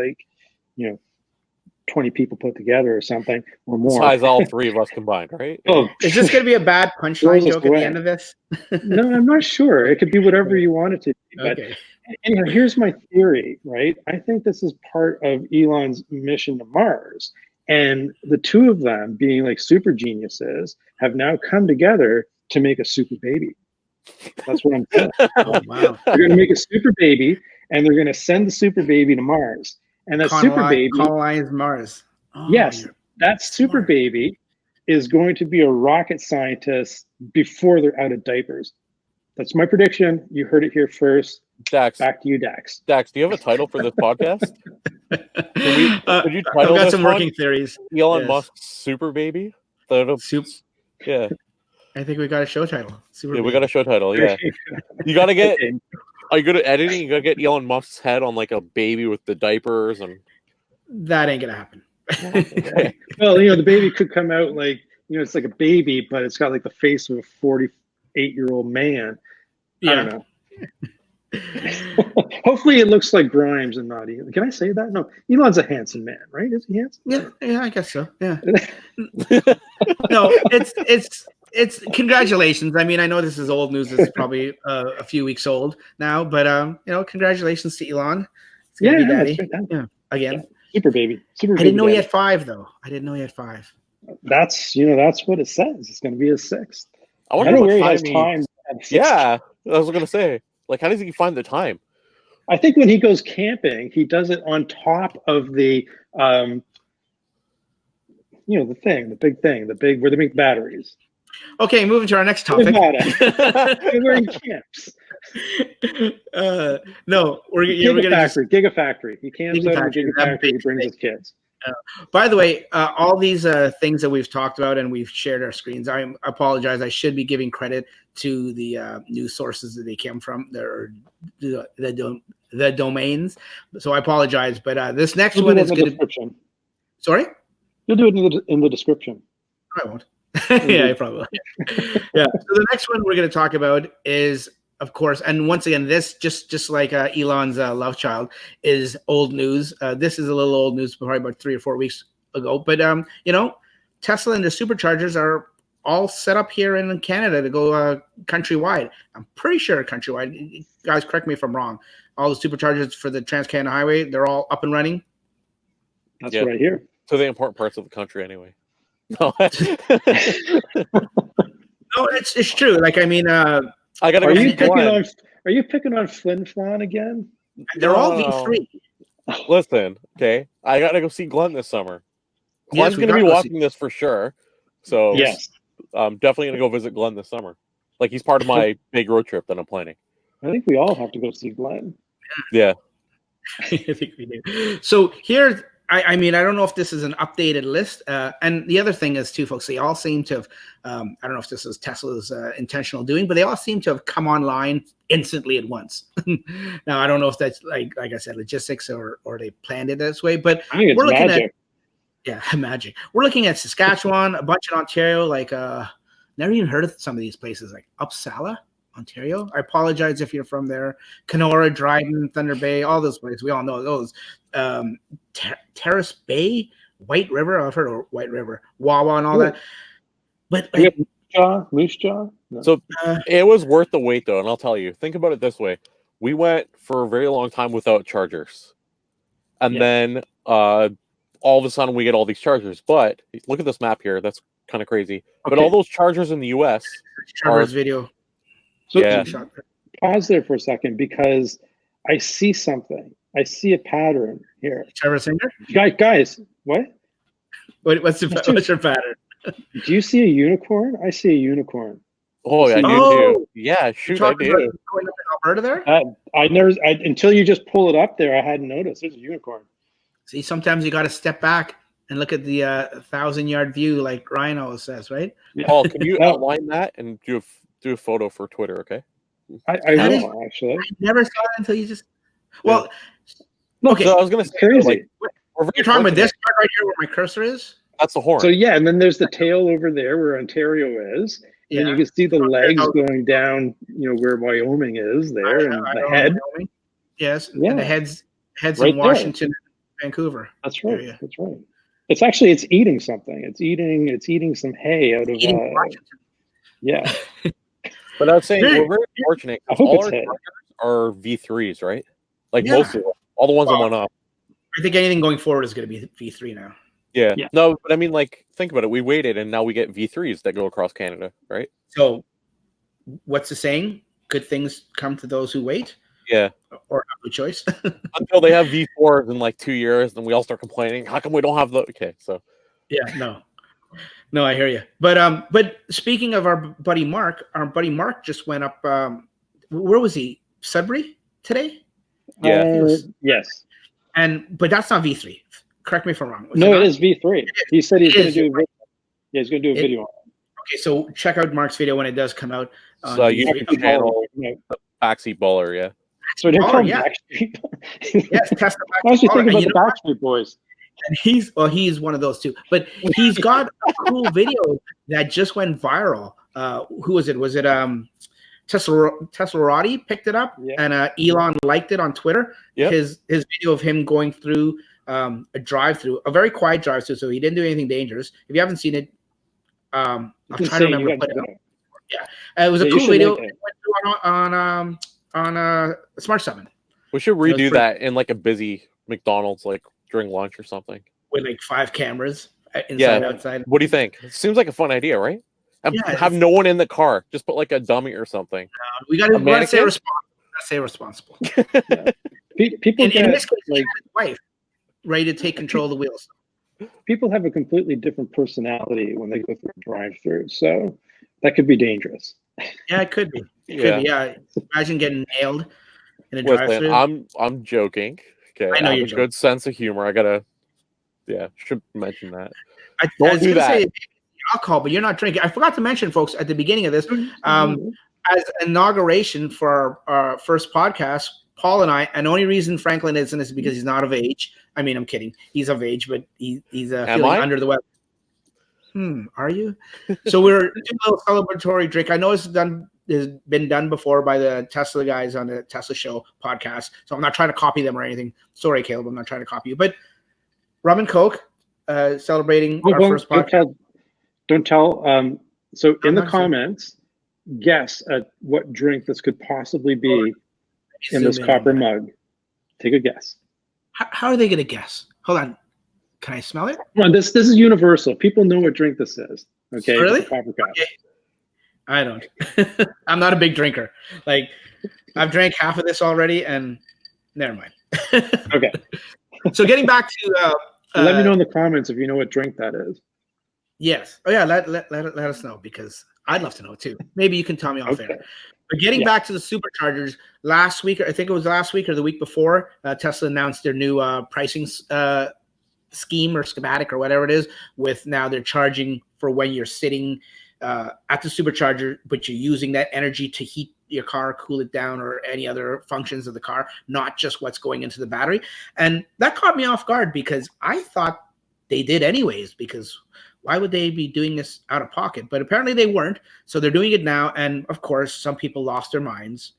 20 people put together or something or more. Size all 3 of us combined, right? Oh, is this going to be a bad punchline joke at the end of this? No, I'm not sure. It could be whatever you want it to be. But anyhow, here's my theory, right? I think this is part of Elon's mission to Mars. And the two of them, being super geniuses, have now come together to make a super baby. That's what I'm saying. Oh, wow. They're going to make a super baby, and they're going to send the super baby to Mars. And that super baby colonize Mars. Oh, yes, that super baby is going to be a rocket scientist before they're out of diapers. That's my prediction. You heard it here first. Dax, back to you, Dax. Dax, do you have a title for this podcast? Could you title I've got some working theories. Elon Musk's super baby. Yeah. I think we got a show title. We got a show title. Yeah. You got to get. Are you good at editing? You got to get Elon Musk's head on a baby with the diapers and. That ain't gonna happen. Okay. Well, the baby could come out it's like a baby, but it's got the face of a 48-year-old man. Yeah. I don't know. Hopefully it looks like Grimes and not Elon. Can I say that? No, Elon's a handsome man, right? Is he handsome? Yeah, I guess so. Yeah. No, it's congratulations. I mean, I know this is old news. It's probably a few weeks old now, but congratulations to Elon. It's gonna be daddy. Yeah, again. Super baby. I didn't know he had 5 though. I didn't know he had 5. That's what it says. It's going to be a 6th. I wonder where he has time. Yeah, I was going to say. How does he find the time? I think when he goes camping, he does it on top of the, the big thing, where they make batteries. Okay, moving to our next topic. We're in camps. No, we're Gigafactory. He camps out in Gigafactory. He brings his kids. By the way, all these things that we've talked about and we've shared our screens, I apologize. I should be giving credit to the news sources that they came from, the domains. So I apologize. But this next one is going to. Sorry? You'll do it in the description. I won't. Yeah, I probably will. Yeah. So the next one we're going to talk about is, of course, and once again, this just like Elon's love child is old news. This is a little old news, probably about 3 or 4 weeks ago. But Tesla and the Superchargers are all set up here in Canada to go countrywide. I'm pretty sure countrywide. You guys, correct me if I'm wrong. All the Superchargers for the Trans-Canada Highway, they're all up and running. That's what I hear. To the important parts of the country, anyway. No, no, it's true. I gotta. Are you picking on Flin Flon again? They're all V3. Listen, okay, I gotta go see Glenn this summer. Glenn's gonna be watching this for sure. So yes, I'm definitely gonna go visit Glenn this summer. Like he's part of my big road trip that I'm planning. I think we all have to go see Glenn. Yeah. I think we do. So here, I mean, I don't know if this is an updated list. And the other thing is too, folks, they all seem to have, I don't know if this is Tesla's intentional doing, but they all seem to have come online instantly at once. Now, I don't know if that's like I said, logistics or they planned it this way, but I think it's we're looking magic. magic. We're looking at Saskatchewan, a bunch in Ontario, like never even heard of some of these places, like Uppsala, Ontario. I apologize if you're from there. Kenora, Dryden, Thunder Bay, all those places. We all know those. Terrace Bay, White River. I've heard of White River, Wawa, and all that. But like, Moose Jaw. No. So it was worth the wait, though, and I'll tell you. Think about it this way: we went for a very long time without chargers, and then all of a sudden we get all these chargers. But look at this map here; that's kind of crazy. Okay. But all those chargers in the U.S. Trevor's video. So pause there for a second because I see something. I see a pattern here. Trevor Singer? Guys, what? What's your pattern? Do you see a unicorn? I see a unicorn. Oh, yeah, I do too. Yeah, shoot, I do. Going up in Alberta there? Until you just pull it up there, I hadn't noticed. There's a unicorn. See, sometimes you got to step back and look at the 1,000-yard view, like Ryan always says, right? Yeah. Paul, can you outline that and do a photo for Twitter, okay? I will, actually. I never saw it until you just... Well, okay. So I was going to say, crazy. Like, you're talking about this part right here where my cursor is? That's the horn. So, yeah, and then there's the tail over there where Ontario is. Yeah. And you can see the legs going down, where Wyoming is there, and the head. Wyoming. Yes, and the head's right in Washington and Vancouver. That's right. Area. That's right. It's eating something. It's eating some hay out of Washington. Yeah. But I was saying we're very fortunate because all our chargers are V3s, right? Like most of them. All the ones that went up. I think anything going forward is going to be V3 now. Yeah. No, but I mean, like, think about it. We waited, and now we get V3s that go across Canada, right? So, what's the saying? Good things come to those who wait. Yeah. Or have a choice. Until they have V4s in like 2 years, then we all start complaining. How come we don't have the? Okay, so. Yeah. No, I hear you. But speaking of our buddy Mark just went up. Where was he? Sudbury today? Yeah. Yes. But that's not V3. Correct me if I'm wrong. It is V3. He said he's going to do. Yeah, he's going to do a video on it. Okay, so check out Mark's video when it does come out. So YouTube channel, BackSeat Baller, yeah. So they're called BackSeat. Yes, test the Why don't you think about the BackStreet Boys? And he's one of those too. But he's got a cool video that just went viral. Who was it? Was it Tesla Roddy picked it up and Elon liked it on Twitter. Yep. His video of him going through a drive-through, a very quiet drive-through, so he didn't do anything dangerous. If you haven't seen it, I'm trying to remember. It was a cool video. It went through on Smart 7. We should redo that in like a busy McDonald's, like during lunch or something, with like 5 cameras inside outside. What do you think? It seems like a fun idea, right? And have no one in the car. Just put like a dummy or something. We got to say responsible. People in this case, like his wife ready to take control of the wheels. People have a completely different personality when they go through a drive-through, so that could be dangerous. Yeah, it could be. Imagine getting nailed in a drive-through. I'm joking. Okay, I know you're joking. Good sense of humor. I gotta, should mention that. Don't do that. Say alcohol, but you're not drinking. I forgot to mention, folks, at the beginning of this, as inauguration for our first podcast, Paul and I, and the only reason Franklin isn't is because he's not of age. I mean, I'm kidding. He's of age, but he's feeling under the weather. Are you? So we're doing a little celebratory drink. I know it's been done before by the Tesla guys on the Tesla Show podcast. So I'm not trying to copy them or anything. Sorry, Caleb, I'm not trying to copy you. But rum and Coke, celebrating our first podcast. Don't tell. So in the comments, guess at what drink this could possibly be in this copper mug. Take a guess. How are they going to guess? Hold on. Can I smell it? Come on, this is universal. People know what drink this is. Okay. Really? Copper cup. Okay. I don't. I'm not a big drinker. Like, I've drank half of this already, and never mind. Okay. So getting back to let me know in the comments if you know what drink that is. Yes. Oh yeah. Let us know, because I'd love to know too. Maybe you can tell me off Okay. air. But getting back to the superchargers, last week, I think it was last week or the week before, Tesla announced their new pricing scheme or schematic or whatever it is. With now they're charging for when you're sitting at the supercharger, but you're using that energy to heat your car, cool it down, or any other functions of the car, not just what's going into the battery. And that caught me off guard because I thought they did anyways, because why would they be doing this out of pocket? But apparently they weren't. So they're doing it now. And of course, some people lost their minds.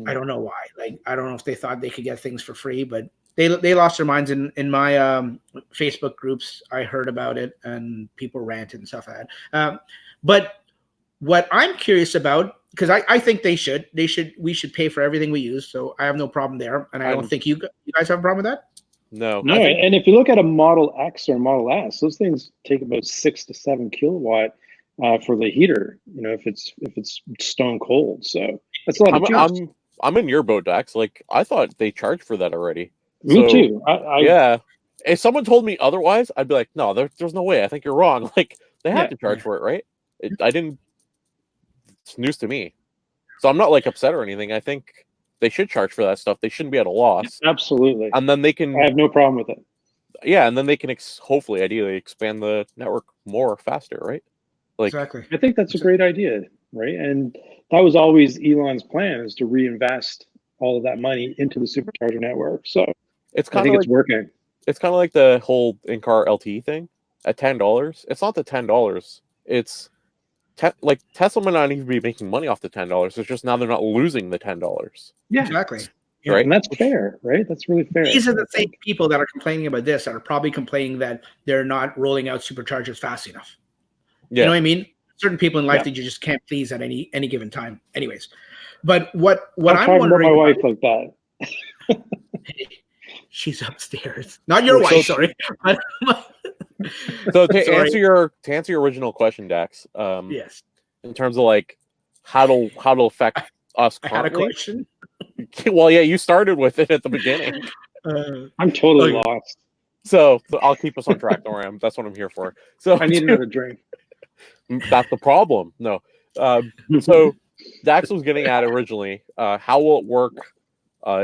I don't know why. Like, I don't know if they thought they could get things for free, but they lost their minds in my Facebook groups. I heard about it and people ranted and stuff like that. But what I'm curious about, because I think we should pay for everything we use. So I have no problem there. And I don't think you guys have a problem with that. No. And if you look at a Model X or a Model S, those things take about 6 to 7 kilowatt for the heater. You know, if it's stone cold, so that's a lot of juice. I'm in your boat, Dax. Like, I thought they charged for that already. Me too. Yeah. If someone told me otherwise, I'd be like, no, there's no way. I think you're wrong. Like, they have to charge for it, right? It's news to me. So I'm not like upset or anything. I think they should charge for that stuff. They shouldn't be at a loss. Absolutely. And then they can. I have no problem with it. Yeah, and then they can hopefully, ideally, expand the network more faster, right? Like, exactly. I think that's a great idea, right? And that was always Elon's plan, is to reinvest all of that money into the supercharger network. So it's I think it's working. It's kind of like the whole in-car LTE thing at $10. It's not the $10. It's like Tesla might not even be making money off the $10. It's just now they're not losing the $10. Yeah, exactly. Yeah, right, and that's fair, right? That's really fair. These are the same people that are complaining about this that are probably complaining that they're not rolling out superchargers fast enough. Yeah. You know what I mean? Certain people in life that you just can't please at any given time. Anyways, but what I'm wondering about my wife like that. She's upstairs. Not your wife, sorry. So to answer your original question, Dax. Yes. In terms of like how to affect us currently. I had a question. Well, yeah, you started with it at the beginning. I'm totally lost. So I'll keep us on track. Don't worry, that's what I'm here for. So I need another drink. That's the problem. No. So Dax was getting at originally, how will it work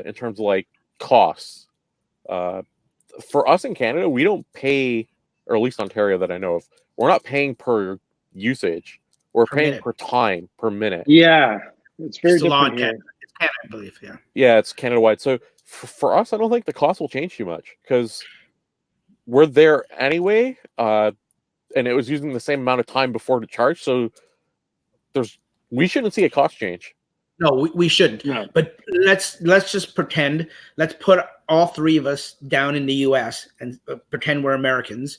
in terms of like costs? For us in Canada, we don't pay, or at least Ontario that I know of, we're not paying per usage. We're paying per time, per minute. Yeah, it's very different here. It's Canada, I believe. Yeah. Yeah, it's Canada-wide. So for us, I don't think the cost will change too much because we're there anyway, and it was using the same amount of time before to charge. So we shouldn't see a cost change. No, we shouldn't. No. But let's just pretend. Let's put all three of us down in the U.S. and pretend we're Americans.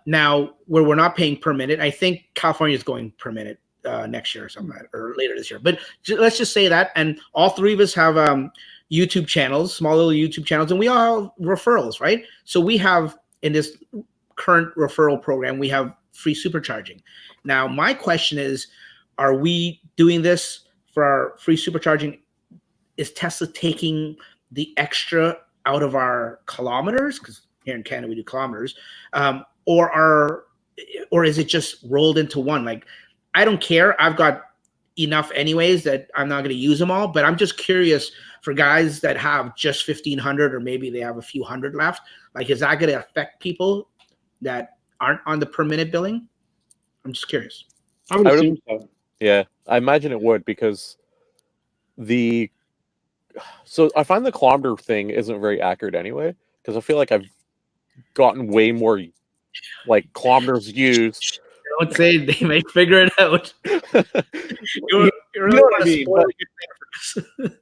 Now, where we're not paying per minute, I think California is going per minute next year or something, or later this year. But let's just say that, and all three of us have YouTube channels, small little YouTube channels, and we all have referrals, right? So we have, in this current referral program, we have free supercharging. Now, my question is, are we doing this for our free supercharging? Is Tesla taking the extra out of our kilometers? Because here in Canada we do kilometers, or is it just rolled into one? Like, I don't care. I've got enough anyways that I'm not going to use them all. But I'm just curious for guys that have just 1,500, or maybe they have a few hundred left. Like, is that going to affect people that aren't on the per minute billing? I'm just curious. I would assume so. Yeah, I imagine it would, because so I find the kilometer thing isn't very accurate anyway, because I feel like I've gotten way more like kilometers used. Don't say it, they may figure it out. you really know what I mean?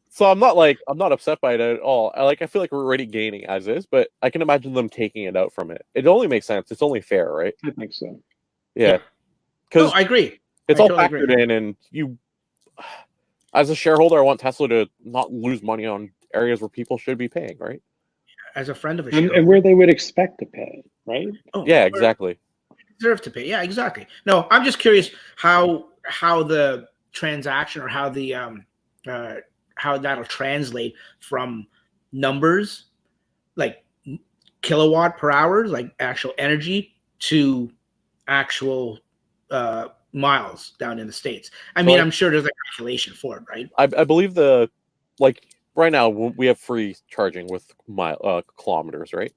So I'm not upset by it at all. I feel like we're already gaining as is, but I can imagine them taking it out from it. It only makes sense. It's only fair, right? I think so. Yeah. Because I agree. It's all factored in, and you, as a shareholder, I want Tesla to not lose money on areas where people should be paying, right? As a friend of a shareholder. And where they would expect to pay, right? Oh, yeah, exactly. Deserve to pay. Yeah, exactly. No, I'm just curious how the transaction, or how the how that'll translate from numbers, like kilowatt per hour, like actual energy, to actual miles down in the States. I mean, I'm sure there's a calculation for it, right? I believe right now we have free charging with kilometers, right?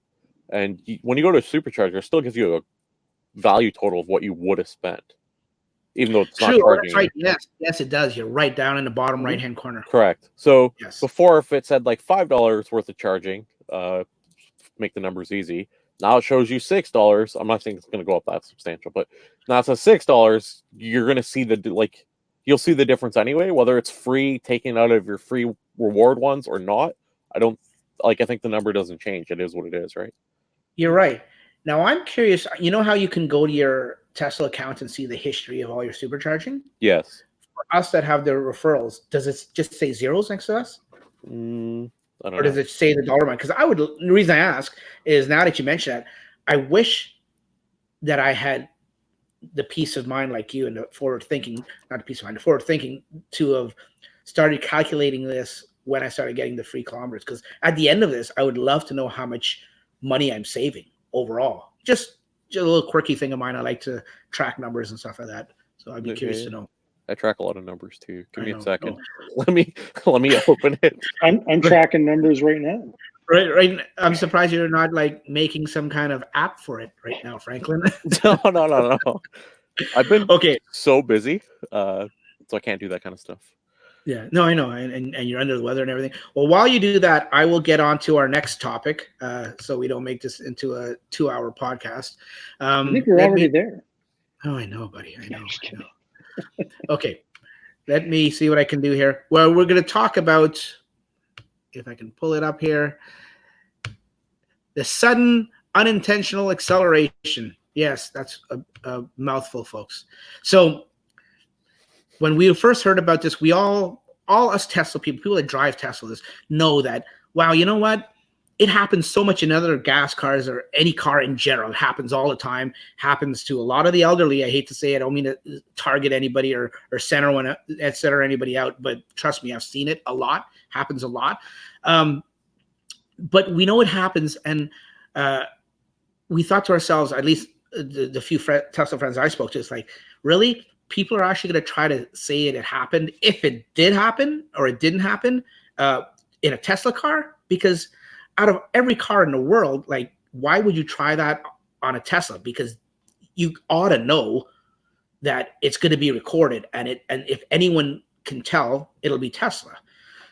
And when you go to a supercharger, it still gives you a value total of what you would have spent, even though it's not charging. That's right. Yes, it does. You're right down in the bottom right-hand corner. Correct. So before, if it said like $5 worth of charging, make the numbers easy. Now it shows you $6. I'm not saying it's going to go up that substantial, but now it says $6. You're going to see you'll see the difference anyway, whether it's free taken out of your free reward ones or not. I think the number doesn't change. It is what it is, right? You're right. Now I'm curious. You know how you can go to your Tesla account and see the history of all your supercharging? Yes. For us that have the referrals, does it just say zeros next to us? I don't know. Or does it say the dollar amount? Because the reason I ask is, now that you mention that, I wish that I had the peace of mind like you and the forward thinking, not the peace of mind, the forward thinking to have started calculating this when I started getting the free kilometers. Because at the end of this, I would love to know how much money I'm saving overall. Just a little quirky thing of mine. I like to track numbers and stuff like that. So I'd be curious to know. I track a lot of numbers too. Give me a second. Let me open it. I'm tracking numbers right now. Right. I'm surprised you're not like making some kind of app for it right now, Franklin. No. I've been so busy, so I can't do that kind of stuff. Yeah, no, I know, and you're under the weather and everything. Well, while you do that, I will get on to our next topic, so we don't make this into a 2-hour podcast. I think you're already there. Oh, I know, buddy. I know. Okay, let me see what I can do here. Well, we're going to talk about, if I can pull it up here, the sudden unintentional acceleration. Yes, that's a mouthful, folks. So when we first heard about this, we all us Tesla people that drive Teslas know that, wow, you know what? It happens so much in other gas cars or any car in general. It happens all the time. Happens to a lot of the elderly. I hate to say it. I don't mean to target anybody or center anybody out, but trust me, I've seen it a lot. Happens a lot. But we know it happens, and we thought to ourselves, at least the few Tesla friends I spoke to, it's like, really? People are actually going to try to say it happened if it did happen or it didn't happen in a Tesla car? Because out of every car in the world, like, why would you try that on a Tesla? Because you ought to know that it's going to be recorded, and if anyone can tell, it'll be Tesla.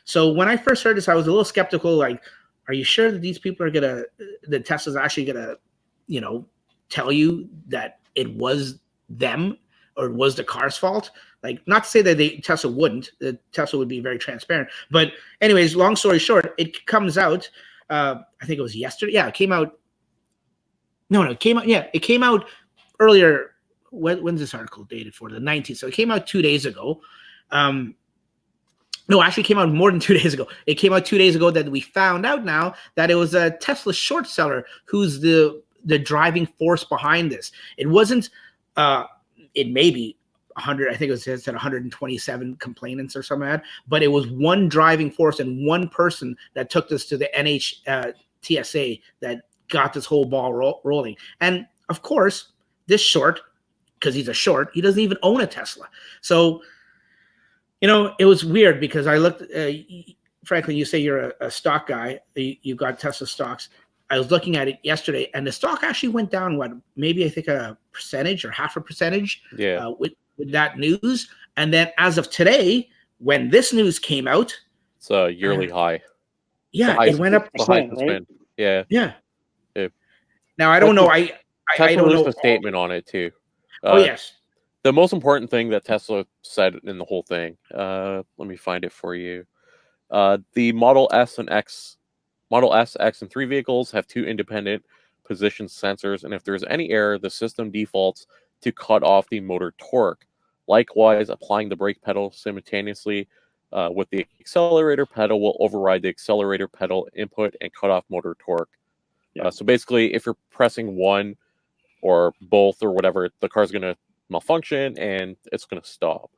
So when I first heard this, I was a little skeptical. Like, are you sure that these people the Tesla's actually gonna, tell you that it was them or it was the car's fault? Like, not to say that Tesla wouldn't. Tesla would be very transparent. But anyways, long story short, it comes out. I think it was yesterday. Yeah, it came out. No, it came out. Yeah, it came out earlier. When's this article dated for? The 19th. So it came out 2 days ago. No, actually, it came out more than 2 days ago. It came out 2 days ago that we found out now that it was a Tesla short seller who's the driving force behind this. It wasn't. It may be 100. I think it said 127 complainants or something like that. But it was one driving force and one person that took this to the TSA that got this whole ball rolling. And of course, this short, because he's a short, he doesn't even own a Tesla. So, it was weird because I looked, Franklin, you say you're a stock guy. You got Tesla stocks. I was looking at it yesterday, and the stock actually went down, maybe I think a percentage or half a percentage with that news. And then as of today, when this news came out. It's a yearly high. Yeah, it went up. The highest it's been. Yeah. Yeah. Now, I don't know. I don't know. A statement on it, too. Yes. The most important thing that Tesla said in the whole thing, let me find it for you. The Model S, X, and 3 vehicles have 2 independent position sensors, and if there's any error, the system defaults to cut off the motor torque. Likewise, applying the brake pedal simultaneously with the accelerator pedal will override the accelerator pedal input and cut off motor torque. Yeah. So basically, if you're pressing one or both or whatever, the car's going to malfunction and it's going to stop.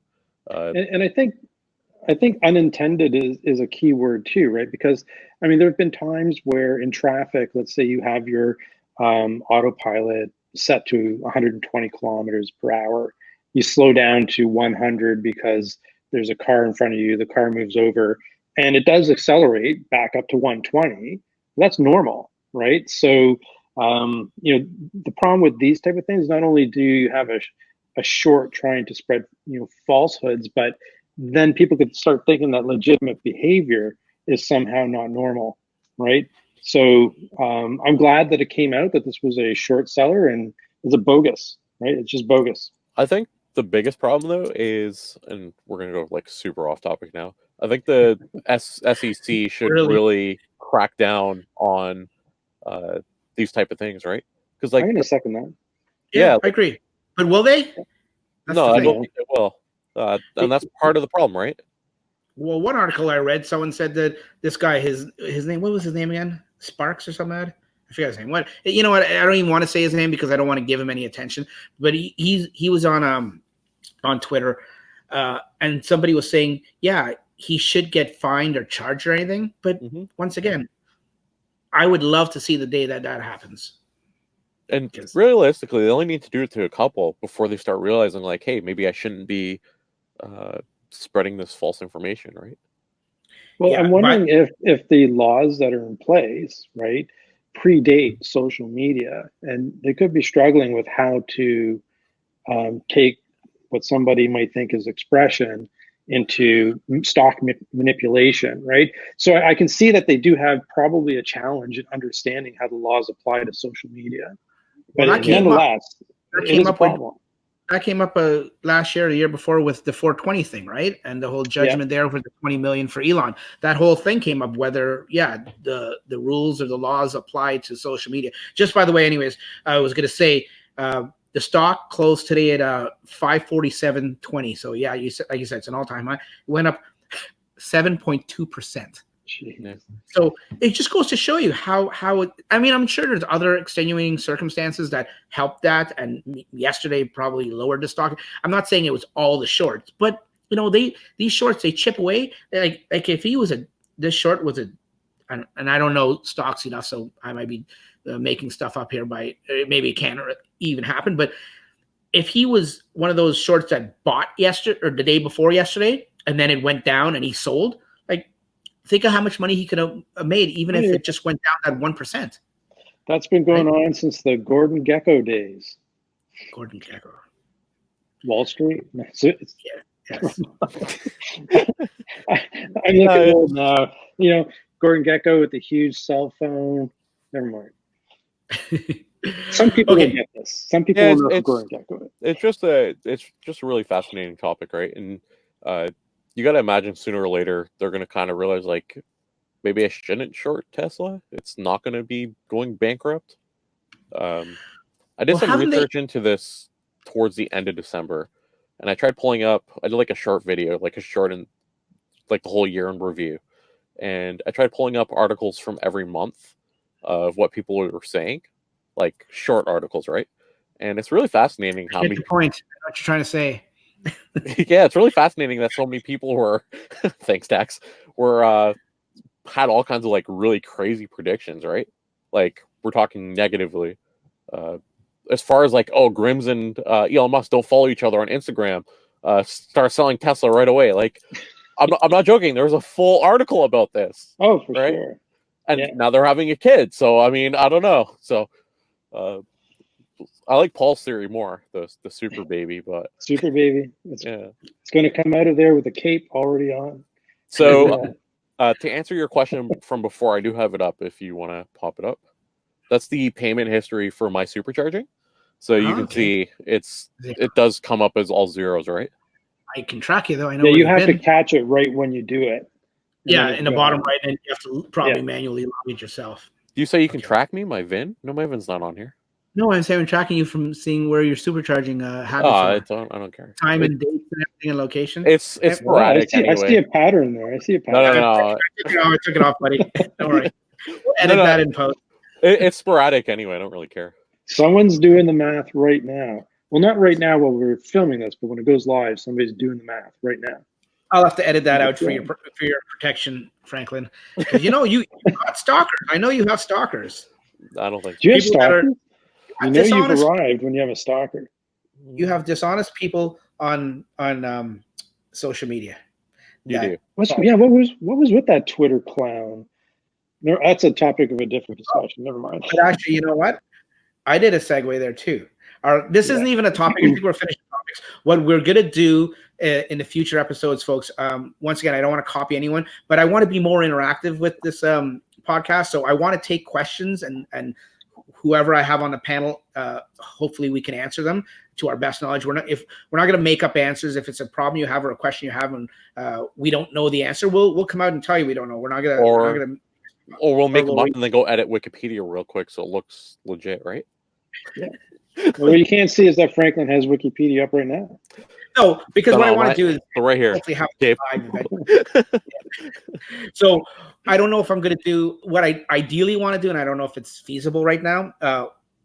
And I think unintended is a key word too, right? Because there have been times where in traffic, let's say you have your autopilot set to 120 kilometers per hour, you slow down to 100 because there's a car in front of you, the car moves over, and it does accelerate back up to 120. That's normal, right? So, you know, the problem with these type of things, not only do you have a short trying to spread, you know, falsehoods, but then people could start thinking that legitimate behavior is somehow not normal, right? So I'm glad that it came out that this was a short seller and it's a bogus, right? It's just bogus. I think the biggest problem though is, and we're gonna go like super off topic now. I think the SEC should really crack down on these type of things, right? Because like, I'm gonna second that. Yeah, I agree. But will they? No, I don't think they will. And that's part of the problem, right? Well, one article I read, someone said that this guy, his name, what was his name again? Sparks or something? I forget his name. What? You know what? I don't even want to say his name because I don't want to give him any attention. But he was on Twitter, and somebody was saying, yeah, he should get fined or charged or anything. But once again, I would love to see the day that happens. And realistically, they only need to do it to a couple before they start realizing, like, hey, maybe I shouldn't be spreading this false information, right? Well, yeah, I'm wondering if the laws that are in place, right, predate social media, and they could be struggling with how to take what somebody might think is expression into stock manipulation, right? So I can see that they do have probably a challenge in understanding how the laws apply to social media. But nonetheless, it is a problem. That came up last year, the year before, with the 420 thing, right? And the whole judgment there over the 20 million for Elon. That whole thing came up whether, the rules or the laws apply to social media. Just by the way, anyways, I was going to say the stock closed today at 547.20. So yeah, like you said, it's an all-time high. It went up 7.2%. So it just goes to show you how I mean, I'm sure there's other extenuating circumstances that helped that, and yesterday probably lowered the stock. I'm not saying it was all the shorts, but you know, these shorts, they chip away. Like if he was this short was and I don't know stocks enough, so I might be making stuff up here by maybe it can't even happen, but if he was one of those shorts that bought yesterday or the day before yesterday and then it went down and he sold, think of how much money he could have made, even if it just went down at 1%. That's been going on since the Gordon Gekko days. Gordon Gekko. Wall Street? Yes. I'm looking old now. You know, Gordon Gekko with the huge cell phone. Never mind. Some people will get this. Some people will know Gordon Gekko. It's just a really fascinating topic, right? And you got to imagine sooner or later they're going to kind of realize, like, maybe I shouldn't short Tesla. It's not going to be going bankrupt. I did some research into this towards the end of December, and I tried pulling up. I did like a short video, like a short in like the whole year in review, and I tried pulling up articles from every month of what people were saying, like short articles, right? And it's really fascinating how many point. What you're trying to say. Yeah, it's really fascinating that so many people were thanks Dax were had all kinds of like really crazy predictions, right? Like we're talking negatively as far as like, oh, Grims and Elon Musk don't follow each other on Instagram, start selling Tesla right away. Like I'm not joking, there was a full article about this. For sure. And now they're having a kid, so I mean, I don't know. So I like Paul's theory more, the super baby, but super baby. It's going to come out of there with a cape already on. So to answer your question from before, I do have it up if you want to pop it up. That's the payment history for my supercharging. So you can see it does come up as all zeros, right? I can track you though. I know. Yeah, you have to catch it right when you do it. Yeah, in the bottom right, and you have to probably manually log it yourself. Do you say you can track me, my VIN? No, my VIN's not on here. No, I'm saying I'm tracking you from seeing where you're supercharging habits are. I don't care. Time and dates and everything and location. It's sporadic. I see a pattern there. I see a pattern. No. I took it off, buddy. Don't worry. We'll edit that in post. It's sporadic anyway. I don't really care. Someone's doing the math right now. Well, not right now while we're filming this, but when it goes live, somebody's doing the math right now. I'll have to edit that out for your protection, Franklin. You know, you got stalkers. I know you have stalkers. I don't think. Do you have stalkers? You know you've arrived when you have a stalker. You have dishonest people on social media. You do. What was with that Twitter clown? No, that's a topic of a different discussion. Never mind. But actually, you know what? I did a segue there too. This isn't even a topic. I think we're finished topics. What we're gonna do in the future episodes, folks. Once again, I don't want to copy anyone, but I want to be more interactive with this podcast. So I want to take questions and whoever I have on the panel, hopefully we can answer them to our best knowledge. We're not going to make up answers. If it's a problem you have or a question you have and we don't know the answer, we'll come out and tell you we don't know. We're not going to. Or we'll make them up and then go edit Wikipedia real quick so it looks legit, right? Yeah. Well, what you can't see is that Franklin has Wikipedia up right now. No, because what I want to do is right here. Hopefully have So I don't know if I'm going to do what I ideally want to do, and I don't know if it's feasible right now.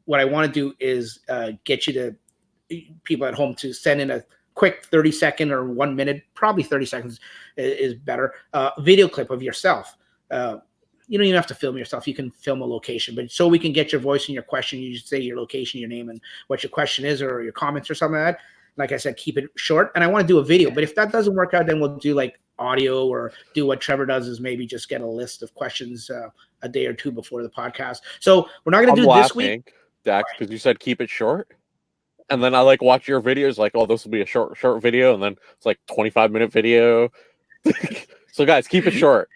What I want to do is get you to people at home to send in a quick 30-second or 1 minute, probably 30 seconds is better, video clip of yourself. You don't even have to film yourself. You can film a location, but so we can get your voice and your question, you just say your location, your name, and what your question is or your comments or something like that. Like I said, keep it short. And I want to do a video, but if that doesn't work out, then we'll do like audio or do what Trevor does is maybe just get a list of questions a day or two before the podcast. So we're not going to do this week. Dax, because you said keep it short. And then I like watch your videos like, oh, this will be a short video. And then it's like 25-minute video. So guys, keep it short.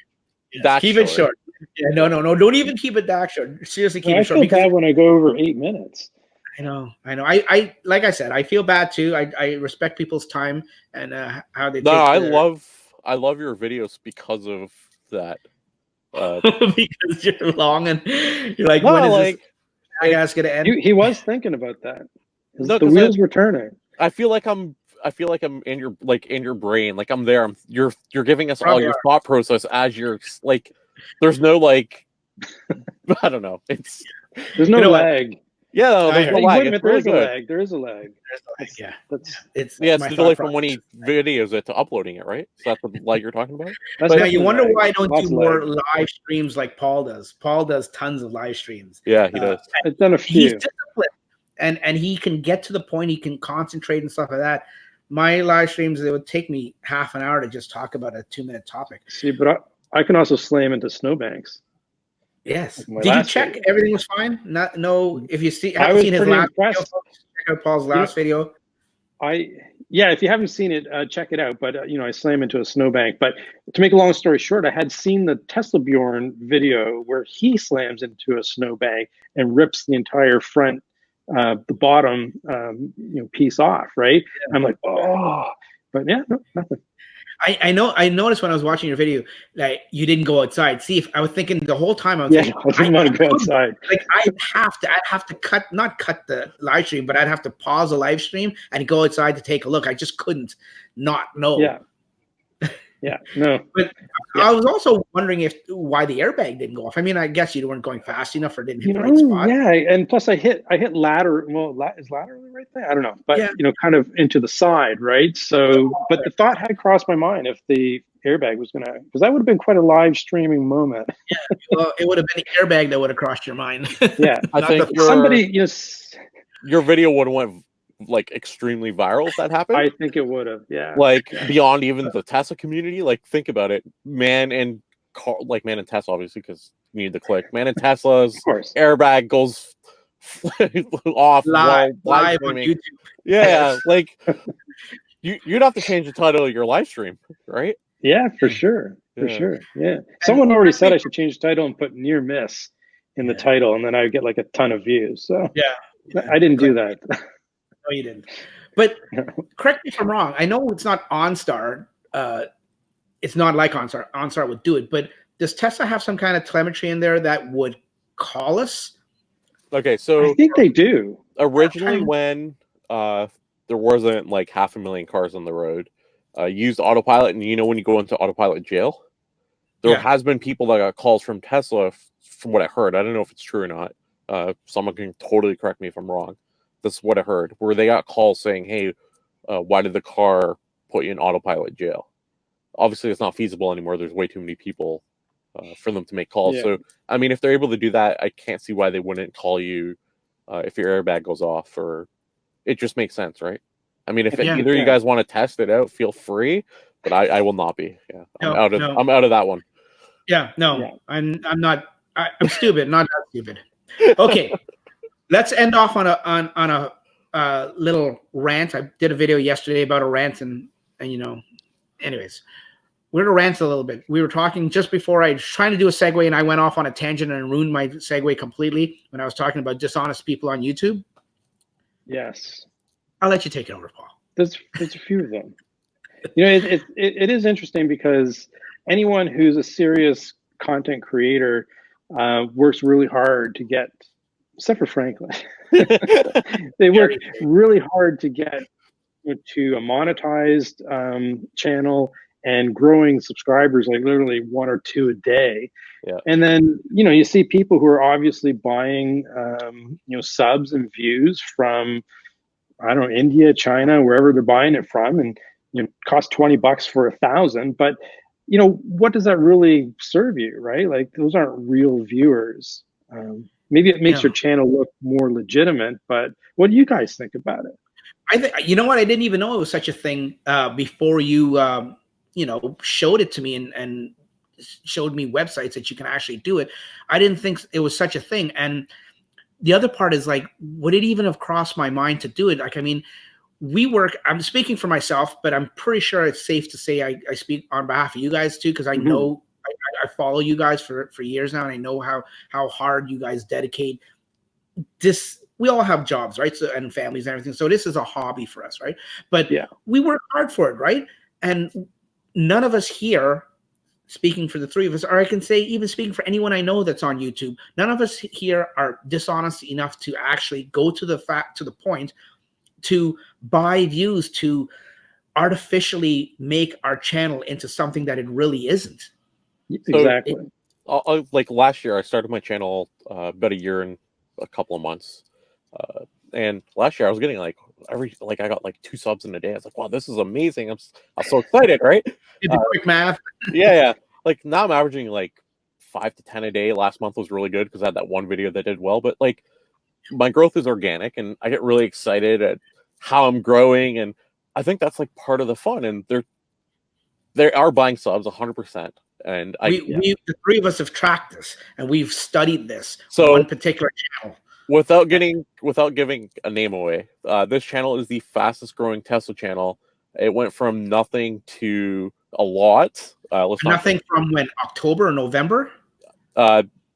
Yes, keep it short. Yeah, no. Don't even keep it that short. Seriously, keep it short. I feel bad when I go over 8 minutes. I know. I like I said, I feel bad too. I respect people's time and how they. No, I love your videos because of that. Because you're long and you're like, no, when is like, this podcast gonna end? He was thinking about that. No, the wheels were turning. I feel like I'm in your brain. Like I'm there. You're giving us all your thought process as you're like. There's no like. I don't know. There's no lag. Yeah, there's no lag. There is a lag. There is a lag. Yeah, it's the delay from when he videos it to uploading it, right? So that's the lag you're talking about. But now you wonder why I don't do more live streams like Paul does. Paul does tons of live streams. Yeah, he does. I've done a few. He's disciplined, and he can get to the point. He can concentrate and stuff like that. My live streams, it would take me half an hour to just talk about a 2-minute topic. See, but I can also slam into snowbanks. Yes. Did you check everything was fine? If you haven't seen his last video, check out Paul's last video. If you haven't seen it, check it out. But I slam into a snowbank. But to make a long story short, I had seen the Tesla Bjorn video where he slams into a snowbank and rips the entire front, the bottom, piece off. Right? Yeah. I'm like, oh, but yeah, no, nothing. I noticed when I was watching your video that you didn't go outside. See, if I was thinking the whole time I didn't want to go outside. Like I'd have to not cut the live stream, but I'd have to pause the live stream and go outside to take a look. I just couldn't not know. Yeah. Yeah. No. But I was also wondering why the airbag didn't go off. I mean, I guess you weren't going fast enough or didn't hit the right spot. Yeah, and plus I hit lateral. Well, is laterally right there? I don't know, but kind of into the side, right? So, but the thought had crossed my mind if the airbag was gonna, because that would have been quite a live streaming moment. Yeah, well, it would have been the airbag that would have crossed your mind. Yeah, I think your video would have went like extremely viral if that happened. I think it would have, like beyond even the Tesla community. Like think about it, man and Tesla, obviously, because you need the click. Man and Tesla's airbag goes off live on YouTube. Yeah, like you'd have to change the title of your live stream, right? Yeah, for sure. Yeah, someone already said I should change the title and put near miss in the title, and then I would get like a ton of views. So I didn't do that. No, you didn't. But correct me if I'm wrong. I know it's not OnStar. It's not like OnStar. OnStar would do it. But does Tesla have some kind of telemetry in there that would call us? Okay, so I think they do. Originally, when there wasn't like 500,000 cars on the road, used Autopilot, and when you go into Autopilot jail, there has been people that got calls from Tesla. From what I heard, I don't know if it's true or not. Someone can totally correct me if I'm wrong. That's what I heard, where they got calls saying, hey, why did the car put you in Autopilot jail? Obviously, it's not feasible anymore. There's way too many people for them to make calls. Yeah. So, I mean, if they're able to do that, I can't see why they wouldn't call you if your airbag goes off or it just makes sense, right? I mean, if either you guys want to test it out, feel free, but I will not be. Yeah, I'm out of that one. Yeah, no, yeah. I'm not. I'm stupid, not that stupid. Okay, let's end off on a little rant. I did a video yesterday about a rant, and anyways, we're gonna rant a little bit. We were talking just before I was trying to do a segue, and I went off on a tangent and ruined my segue completely when I was talking about dishonest people on YouTube. Yes, I'll let you take it over, Paul. There's a few of them. It is interesting because anyone who's a serious content creator works really hard to get, except for Franklin, they work really hard to get to a monetized channel and growing subscribers, like literally 1 or 2 a day. Yeah. And then, you see people who are obviously buying, subs and views from, I don't know, India, China, wherever they're buying it from, and cost $20 for 1,000. But what does that really serve you, right? Like, those aren't real viewers. Maybe it makes your channel look more legitimate, but what do you guys think about it? I think, you know what? I didn't even know it was such a thing before you, showed it to me and showed me websites that you can actually do it. I didn't think it was such a thing. And the other part is, like, would it even have crossed my mind to do it? Like, I mean, I'm speaking for myself, but I'm pretty sure it's safe to say I speak on behalf of you guys too, because I know I follow you guys for years now, and I know how hard you guys dedicate this. We all have jobs, right? So, and families and everything. So this is a hobby for us, right? But we work hard for it, right? And none of us here, speaking for the three of us, or I can say even speaking for anyone I know that's on YouTube, none of us here are dishonest enough to actually go to the point to buy views, to artificially make our channel into something that it really isn't. Exactly. Like last year, I started my channel about a year and a couple of months. And last year I was getting I got like 2 subs in a day. I was like, wow, this is amazing. I'm so excited, right? Did the quick math. Yeah. Like now I'm averaging like 5 to 10 a day. Last month was really good because I had that one video that did well. But like, my growth is organic, and I get really excited at how I'm growing, and I think that's like part of the fun. And they are buying subs 100%. And the three of us have tracked this, and we've studied this. So one particular channel. Without giving a name away, this channel is the fastest growing Tesla channel. It went from nothing to a lot. Nothing from when? October or November?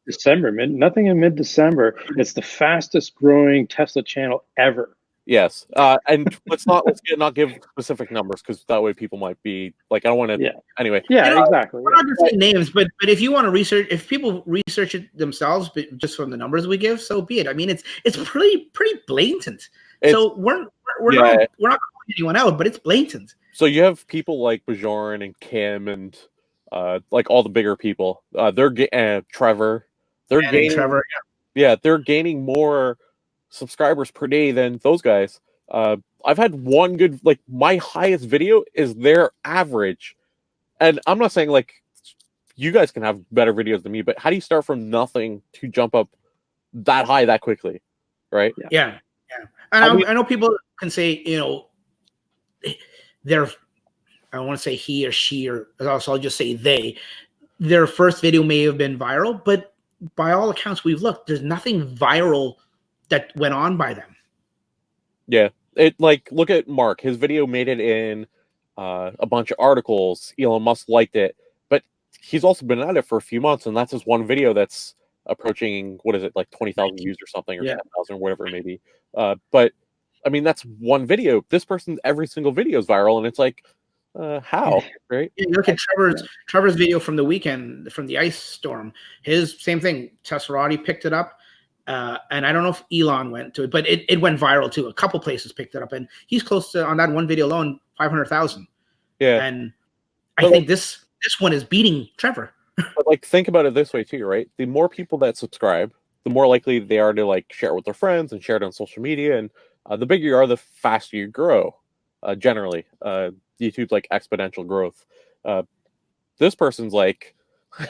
December. Nothing in mid-December. It's the fastest growing Tesla channel ever. Yes, and let's not give specific numbers, because that way people might be like, I don't want to. Yeah. Anyway. Yeah, exactly. We're not going to say names, but if you want to research, if people research it themselves, but just from the numbers we give, so be it. I mean, it's pretty blatant. So we're not calling anyone out, but it's blatant. So you have people like Bjorn and Kim and like all the bigger people. Trevor. They're gaining more subscribers per day than those guys. I've had one good, like, my highest video is their average. And I'm not saying like you guys can have better videos than me, but how do you start from nothing to jump up that high that quickly? Right? Yeah. And I know people can say, I don't want to say he or she, or also I'll just say their first video may have been viral, but by all accounts we've looked, there's nothing viral that went on by them. Yeah, look at Mark. His video made it in a bunch of articles. Elon Musk liked it, but he's also been at it for a few months, and that's his one video that's approaching, what is it, like 20,000 views or something, or 10,000, or whatever it may be. But I mean, that's one video. This person's every single video is viral, and it's like, how, right? Yeah, you look at Trevor's video from the weekend, from the ice storm. His same thing. Tesserati picked it up. And I don't know if Elon went to it, but it went viral too. A couple places picked it up, and he's close to, on that one video alone, 500,000. Yeah. And I think this one is beating Trevor. But like, think about it this way too, right? The more people that subscribe, the more likely they are to like share it with their friends and share it on social media. And the bigger you are, the faster you grow. Generally, YouTube's like exponential growth. This person's like,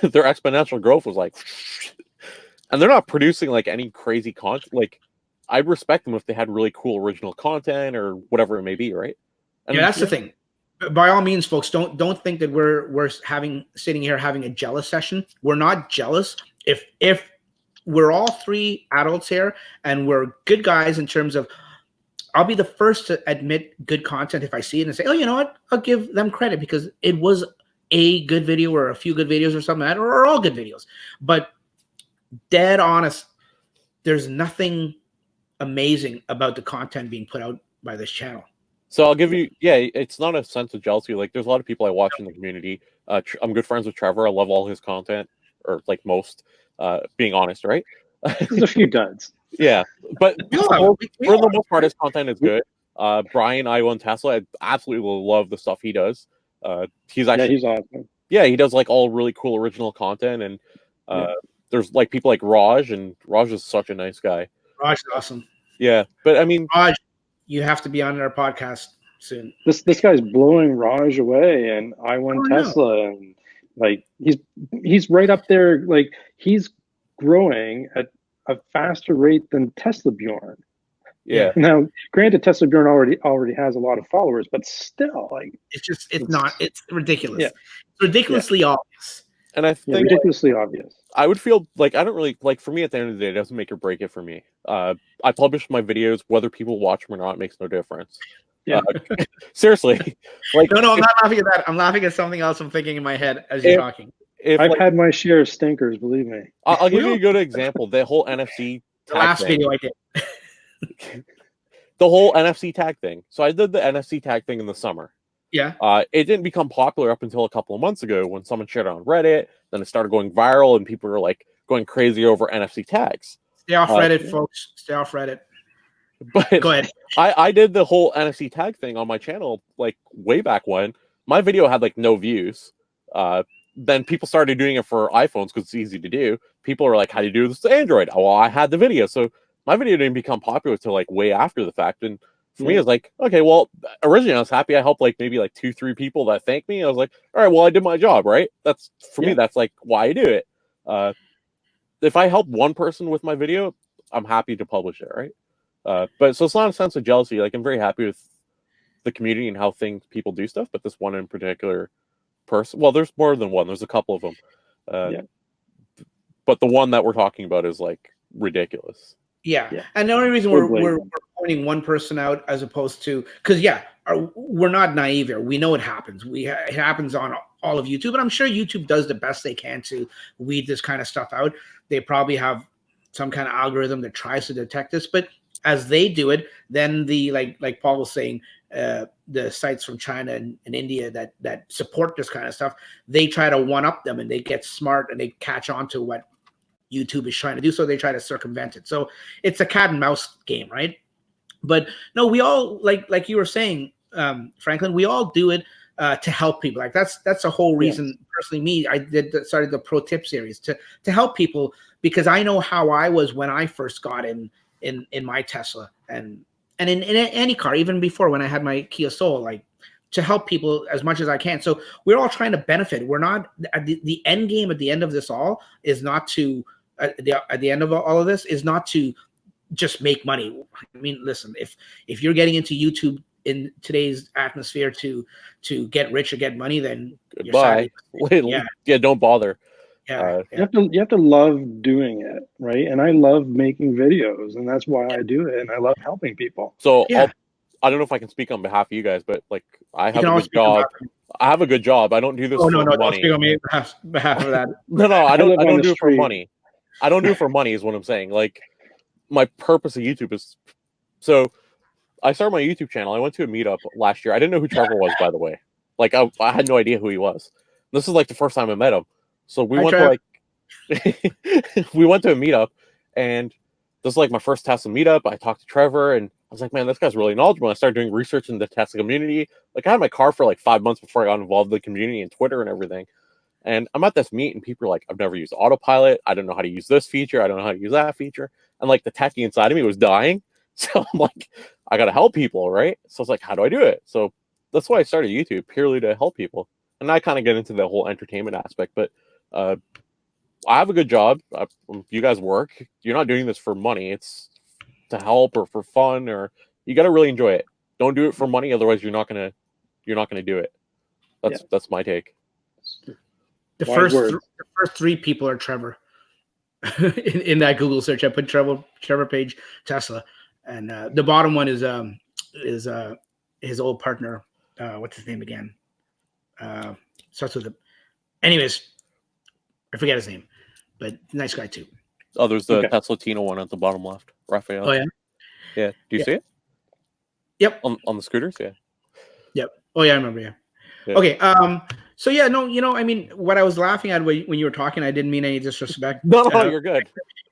their exponential growth was like, and they're not producing like any crazy content. Like, I'd respect them if they had really cool original content or whatever it may be, right? And yeah, that's the thing. By all means, folks, don't think that we're sitting here having a jealous session. We're not jealous. If we're all three adults here and we're good guys in terms of, I'll be the first to admit good content if I see it and say, oh, you know what? I'll give them credit because it was a good video or a few good videos or something like that, or all good videos. But dead honest, there's nothing amazing about the content being put out by this channel. So I'll give you, it's not a sense of jealousy. Like, there's a lot of people I watch in the community. I'm good friends with Trevor. I love all his content, or like most, being honest, right? There's a few duds. Yeah, but for the most part, his content is good. Brian, Iowa, and Tesla, I absolutely love the stuff he does. He's awesome. Yeah, he does like all really cool original content, and there's like people like Raj, and Raj is such a nice guy. Raj is awesome. Yeah, but I mean, Raj, you have to be on our podcast soon. This guy's blowing Raj away, and I won Tesla, and like he's right up there. Like he's growing at a faster rate than Tesla Bjorn. Yeah. Now, granted, Tesla Bjorn already has a lot of followers, but still, like it's ridiculous. Yeah. It's ridiculously obvious. And I think ridiculously obvious. I would feel like I don't really like, for me at the end of the day, it doesn't make or break it for me. I publish my videos, whether people watch them or not makes no difference. Yeah. Seriously. Like, no, I'm not laughing at that. I'm laughing at something else I'm thinking in my head as you're talking. I've had my share of stinkers, believe me. I'll give you a good example. The whole NFC tag last thing. Video I did. The whole NFC tag thing. So I did the NFC tag thing in the summer. Yeah. It didn't become popular up until a couple of months ago when someone shared it on Reddit. Then it started going viral, and people were like going crazy over NFC tags. Stay off Reddit, folks. Stay off Reddit. But go ahead. I did the whole NFC tag thing on my channel like way back when. My video had like no views. Then people started doing it for iPhones because it's easy to do. People are like, how do you do this to Android? Oh, well, I had the video. So my video didn't become popular until like way after the fact. And for me, it's like, okay, well, originally I was happy. I helped like maybe like 2-3 people that thanked me. I was like, all right, well, I did my job, right? That's for me, that's like why I do it. If I help one person with my video, I'm happy to publish it, right? But so it's not a sense of jealousy. Like, I'm very happy with the community and how people do stuff, but this one in particular person, well, there's more than one. There's a couple of them. But the one that we're talking about is like ridiculous. Yeah. And the only reason we're pointing one person out as opposed to, because we're not naive here. We know it happens. It happens on all of YouTube, and I'm sure YouTube does the best they can to weed this kind of stuff out. They probably have some kind of algorithm that tries to detect this, but as they do it, then the like Paul was saying, the sites from China and India that support this kind of stuff, they try to one up them, and they get smart and they catch on to what YouTube is trying to do, so they try to circumvent it. So it's a cat and mouse game, right? But no, we all like you were saying, Franklin, we all do it to help people. Like that's the whole reason. Personally, me, I started the pro tip series to help people, because I know how I was when I first got in my Tesla and in any car, even before when I had my Kia Soul, like to help people as much as I can. So we're all trying to benefit. We're not the end game at the end of this all is not to at the end of all of this is not to just make money. I mean, listen, if you're getting into YouTube in today's atmosphere to get rich or get money, then goodbye. Don't bother. You have to love doing it, right? And I love making videos, and that's why I do it, and I love helping people. So I don't know if I can speak on behalf of you guys, but like I have a good job. I have a good job. I don't do this for money. Don't speak on me behalf of that. No, I don't do it for money. I don't do it for money is what I'm saying. Like, my purpose of YouTube is, so I started my YouTube channel. I went to a meetup last year. I didn't know who Trevor was, by the way. Like, I had no idea who he was. This is like the first time I met him. So we went to we went to a meetup, and this is like my first Tesla meetup. I talked to Trevor, and I was like, man, this guy's really knowledgeable. I started doing research in the Tesla community. Like, I had my car for like 5 months before I got involved in the community and Twitter and everything. And I'm at this meet, and people are like, I've never used Autopilot. I don't know how to use this feature. I don't know how to use that feature. And like the techie inside of me was dying. So I'm like, I got to help people, right? So I was like, how do I do it? So that's why I started YouTube, purely to help people. And I kind of get into the whole entertainment aspect. But I have a good job. You guys work. You're not doing this for money. It's to help or for fun, or you got to really enjoy it. Don't do it for money, otherwise you're not gonna do it. That's my take. The first 3 people are Trevor. in that Google search, I put Trevor Page Tesla, and the bottom one is his old partner. What's his name again? Starts with a. Anyways, I forget his name, but nice guy too. Oh, there's the Tesla Tina one at the bottom left, Raphael. Oh yeah, yeah. Do you see it? Yep. On the scooters, yeah. Yep. Oh yeah, I remember. Yeah. Okay. So yeah, no, I mean, what I was laughing at when you were talking, I didn't mean any disrespect. No, you're good.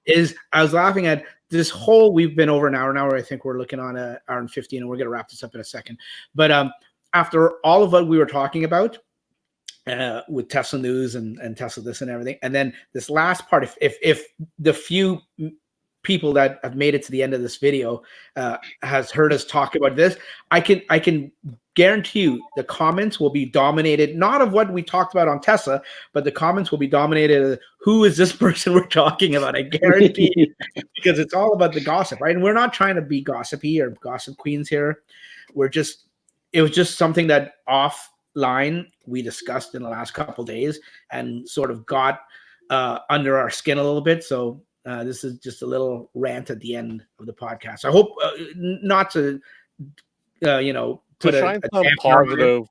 I was laughing at this whole. We've been over an hour now. I think we're looking on an hour and 15, and we're gonna wrap this up in a second. But after all of what we were talking about with Tesla news and Tesla this and everything, and then this last part, if the few people that have made it to the end of this video has heard us talk about this, I can guarantee you the comments will be dominated, not of what we talked about on Tesla, but the comments will be dominated of who is this person we're talking about. I guarantee you, because it's all about the gossip, right? And we're not trying to be gossipy or gossip queens here. It was just something that offline we discussed in the last couple of days and sort of got under our skin a little bit. So this is just a little rant at the end of the podcast. I hope not to, to shine some positive.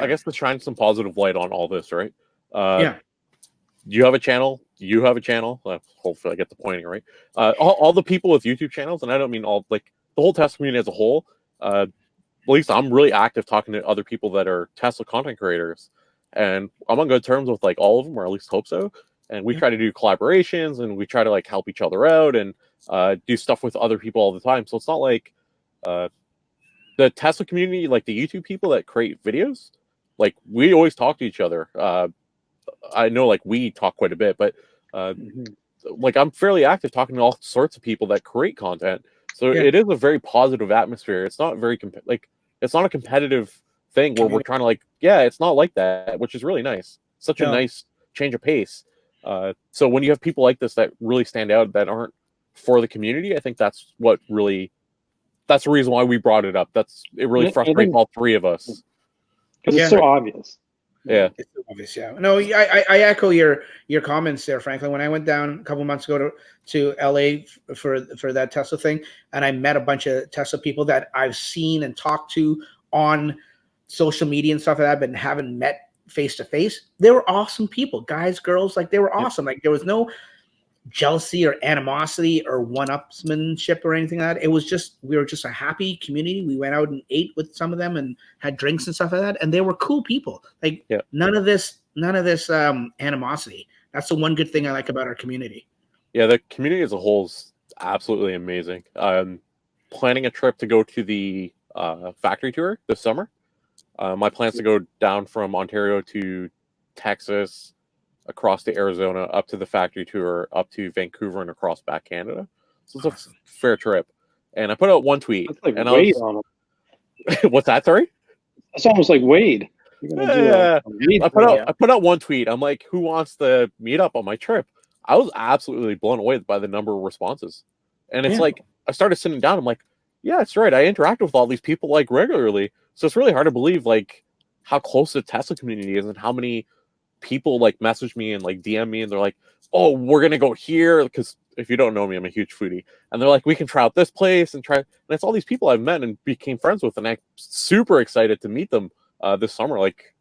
I guess to shine some positive light on all this, right? You have a channel. You have a channel. Hopefully, I get the pointing right. All the people with YouTube channels, and I don't mean all, like the whole Tesla community as a whole. At least I'm really active talking to other people that are Tesla content creators, and I'm on good terms with like all of them, or at least hope so. And we try to do collaborations, and we try to like help each other out and do stuff with other people all the time. So it's not like the Tesla community, like the YouTube people that create videos, like we always talk to each other. I know like we talk quite a bit, but like I'm fairly active talking to all sorts of people that create content. So it is a very positive atmosphere. It's not very it's not a competitive thing where we're trying to like, it's not like that, which is really nice. Such a nice change of pace. So when you have people like this that really stand out that aren't for the community, I think that's the reason why we brought it up. It really frustrates all 3 of us. Because it's so obvious. Yeah. It's so obvious, yeah. No, I echo your comments there, Franklin. When I went down a couple months ago to LA for that Tesla thing, and I met a bunch of Tesla people that I've seen and talked to on social media and stuff like that, but haven't met face to face. They were awesome people, guys, girls, like they were awesome. Like there was no jealousy or animosity or one-upsmanship or anything like that. It was just, we were just a happy community. We went out and ate with some of them and had drinks and stuff like that, and they were cool people. Like none of this animosity. That's the one good thing I like about our community. Yeah, the community as a whole is absolutely amazing. Planning a trip to go to the factory tour this summer. My plans to go down from Ontario to Texas, across to Arizona, up to the factory tour, up to Vancouver, and across back Canada. So it's a fair trip. And I put out one tweet. That's like and Wade on it. What's that? Sorry? That's almost like Wade. I put out one tweet. I'm like, who wants to meet up on my trip? I was absolutely blown away by the number of responses. And it's like, I started sitting down. I'm like, yeah, that's right. I interact with all these people like regularly. So it's really hard to believe like how close the Tesla community is and how many people like message me and like DM me and they're like, oh, we're gonna go here, because if you don't know me, I'm a huge foodie, and they're like, we can try out this place and try, and it's all these people I've met and became friends with, and I'm super excited to meet them this summer. Like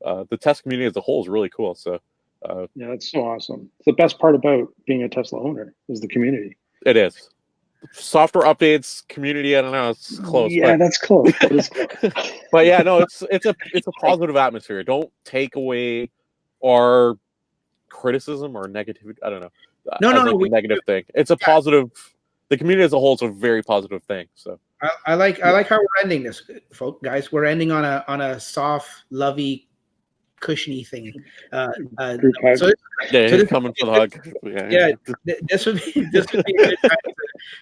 the Tesla community as a whole is really cool. So yeah, that's so awesome. The best part about being a Tesla owner is the community. It is. Software updates, community, I don't know, it's close. Yeah, that's close. But yeah, no, it's a positive atmosphere. Don't take away our criticism or negativity. I don't know. No, negative thing. It's a positive. The community as a whole is a very positive thing. So I like how we're ending this, folks, guys. We're ending on a soft, lovey, cushiony thing. So this coming for the hug. This would be a good time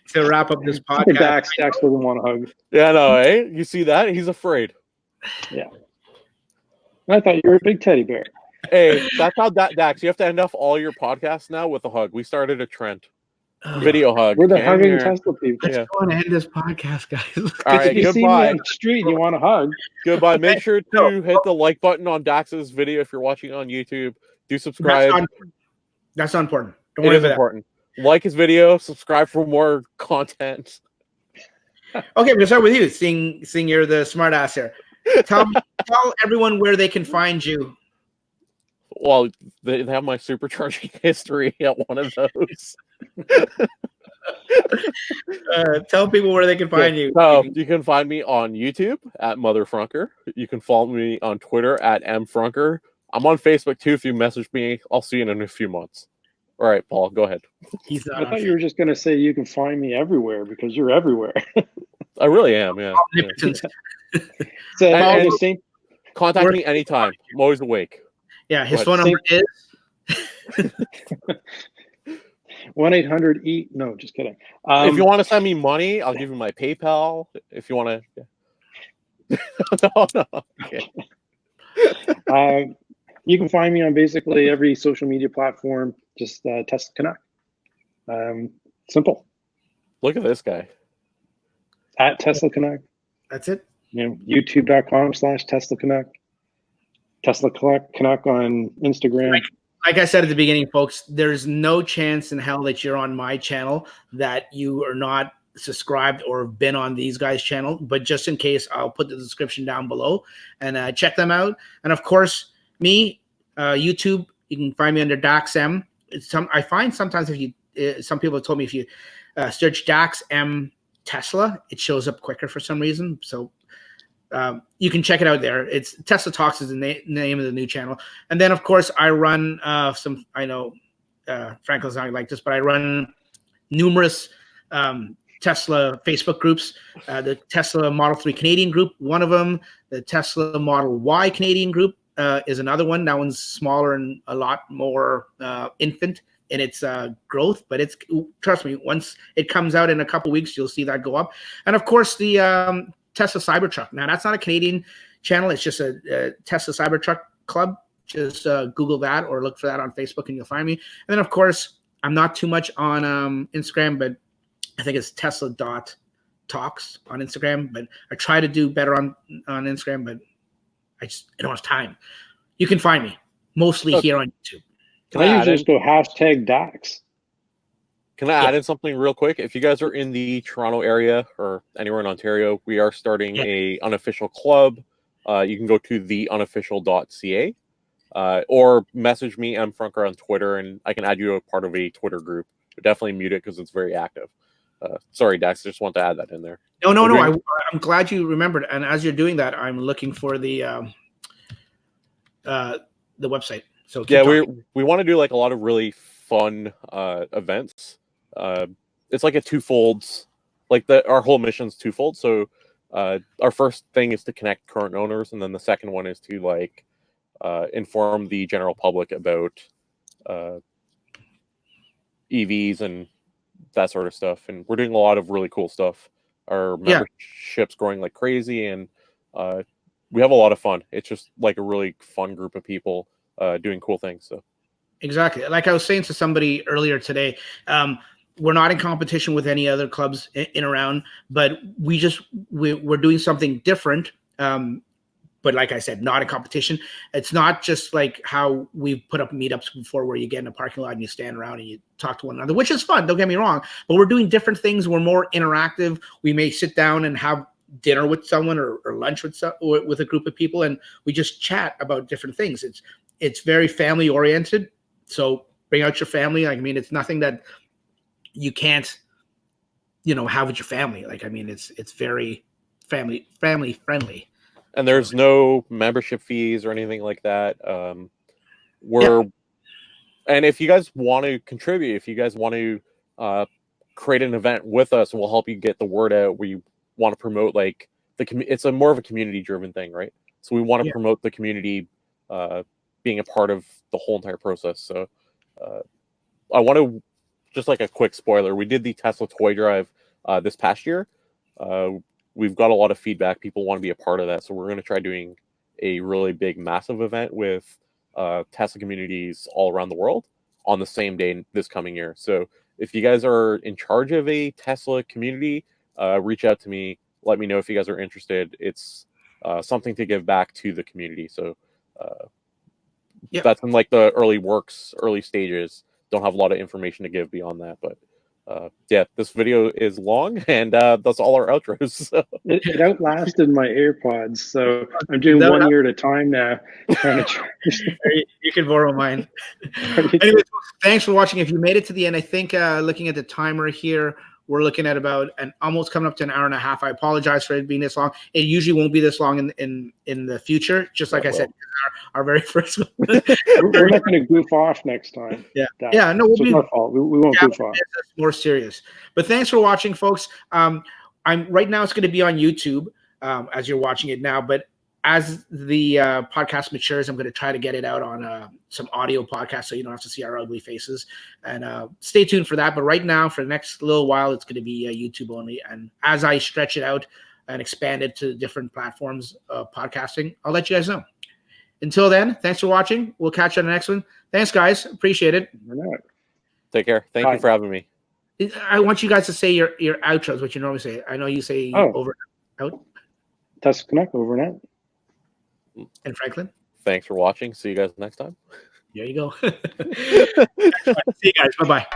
to wrap up this podcast. Dax doesn't want a hug. Yeah, no, you see that? He's afraid. Yeah. I thought you were a big teddy bear. Hey, that's how Dax. You have to end off all your podcasts now with a hug. We started a trend. video hug. We're the hugging Tesla people. Let's go and end this podcast, guys. All right, if you see me on the street and you want to hug, goodbye. Make sure to hit the like button on Dax's video if you're watching on YouTube. Do subscribe. That's not important. Don't worry about important. Like his video. Subscribe for more content. Okay, we're gonna start with you. Seeing you're the smart ass here. Tell everyone where they can find you. Well, they have my supercharging history at one of those. Tell people where they can find you. You can find me on YouTube at Mother Frunker. You can follow me on Twitter at mfrunker. I'm on Facebook too. If you message me, I'll see you in a few months. All right, Paul, go ahead. I thought you were just going to say you can find me everywhere because you're everywhere. I really am, yeah. So contact me anytime. I'm always awake. Yeah, his phone number is 1-800-EAT. No, just kidding. If you want to send me money, I'll give you my PayPal. If you want to, no. Okay. You can find me on basically every social media platform. Just Tesla Canuck. Simple. Look at this guy. At Tesla Canuck. That's it. YouTube.com/Tesla Canuck. Tesla Canuck on Instagram. Like I said at the beginning, folks, there's no chance in hell that you're on my channel that you are not subscribed or been on these guys' channel. But just in case, I'll put the description down below and check them out. And of course, me, YouTube, you can find me under DaxM. I find sometimes if you, some people have told me if you search DaxM Tesla, it shows up quicker for some reason. So you can check it out there. It's Tesla Talks is the name of the new channel. And then of course I run I know Franklin's not like this, but I run numerous Tesla Facebook groups. The Tesla Model 3 Canadian group, one of them. The Tesla Model Y Canadian group is another one. That one's smaller and a lot more infant in its growth, but it's, trust me, once it comes out in a couple weeks, you'll see that go up. And of course the Tesla Cybertruck. Now that's not a Canadian channel. It's just a Tesla Cybertruck Club. Just Google that or look for that on Facebook and you'll find me. And then of course, I'm not too much on Instagram, but I think it's Tesla.talks on Instagram, but I try to do better on Instagram, but I don't have time. You can find me mostly here on YouTube. I usually just go #Dax. Can I add in something real quick? If you guys are in the Toronto area or anywhere in Ontario, we are starting a unofficial club. You can go to theunofficial.ca or message me, mfrunker, on Twitter, and I can add you a part of a Twitter group. But definitely mute it because it's very active. Sorry, Dax, I just want to add that in there. No. I'm glad you remembered. And as you're doing that, I'm looking for the website. So yeah, we want to do like a lot of really fun events. It's like a twofold, like our whole mission's twofold. So our first thing is to connect current owners, and then the second one is to like inform the general public about EVs and that sort of stuff. And we're doing a lot of really cool stuff. Our membership's growing like crazy, and we have a lot of fun. It's just like a really fun group of people doing cool things. So exactly, like I was saying to somebody earlier today, we're not in competition with any other clubs in around, but we're doing something different. But like I said, not a competition. It's not just like how we've put up meetups before where you get in a parking lot and you stand around and you talk to one another, which is fun, don't get me wrong, but we're doing different things. We're more interactive. We may sit down and have dinner with someone or lunch with a group of people, and we just chat about different things. It's very family oriented. So bring out your family. I mean, it's nothing that you can't, have with your family. Like, I mean, it's very family friendly. And there's no membership fees or anything like that. And if you guys want to contribute, if you guys want to create an event with us, we'll help you get the word out. We want to promote like it's more of a community driven thing, right? So we want to promote the community being a part of the whole entire process. So I want to, just like a quick spoiler, we did the Tesla toy drive this past year. We've got a lot of feedback. People want to be a part of that. So we're going to try doing a really big, massive event with Tesla communities all around the world on the same day this coming year. So if you guys are in charge of a Tesla community, reach out to me. Let me know if you guys are interested. It's something to give back to the community. So that's in like the early stages. Don't have a lot of information to give beyond that, but yeah, this video is long, and that's all our outros. So. It outlasted my AirPods, so I'm doing 1 year at a time now. Trying to you can borrow mine. Anyways, thanks for watching. If you made it to the end, I think looking at the timer here, we're looking at about almost coming up to an hour and a half. I apologize for it being this long. It usually won't be this long in the future. Just like I said, our very first one. We're not going to goof off next time. Yeah. No, it's our fault. We won't goof off. It's more serious. But thanks for watching, folks. I'm right now. It's going to be on YouTube as you're watching it now. But as the podcast matures, I'm going to try to get it out on some audio podcasts, so you don't have to see our ugly faces. And stay tuned for that. But right now, for the next little while, it's going to be YouTube only. And as I stretch it out and expand it to different platforms of podcasting, I'll let you guys know. Until then, thanks for watching. We'll catch you on the next one. Thanks, guys. Appreciate it. Take care. Thank you for having me. I want you guys to say your outros, what you normally say. I know you say over out. That's Canuck, over and out. And Franklin. Thanks for watching. See you guys next time. There you go. See you guys. Bye-bye.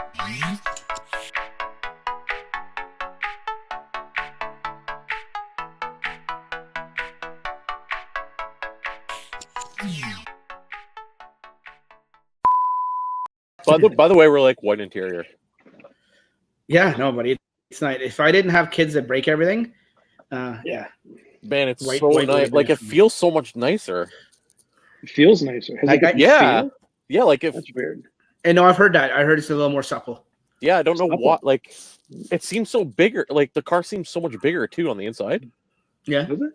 By the way, we're like white interior. Yeah, no, buddy. It's not. If I didn't have kids that break everything, yeah. Man, it's so nice. Like, it feels so much nicer. It feels nicer. Yeah, like if that's weird. And no, I've heard that. I heard it's a little more supple. Yeah, I don't know what. Like, it seems so bigger. Like, the car seems so much bigger too on the inside. Yeah. Does it?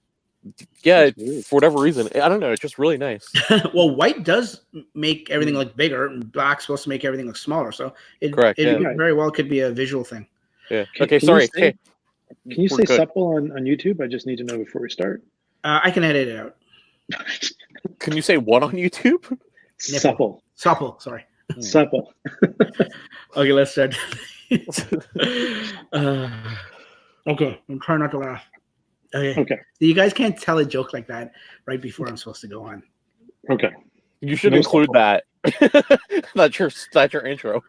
Yeah, for whatever reason, I don't know. It's just really nice. Well, white does make everything look bigger, and black's supposed to make everything look smaller. So it very well could be a visual thing. Yeah. Okay. Sorry. Can you say supple on YouTube? I just need to know before we start. I can edit it out. Can you say what on YouTube? Supple. Supple. Sorry. Supple. Okay, let's start. Okay, I'm trying not to laugh. Okay. You guys can't tell a joke like that right before I'm supposed to go on. Okay. You should include that. That's your intro.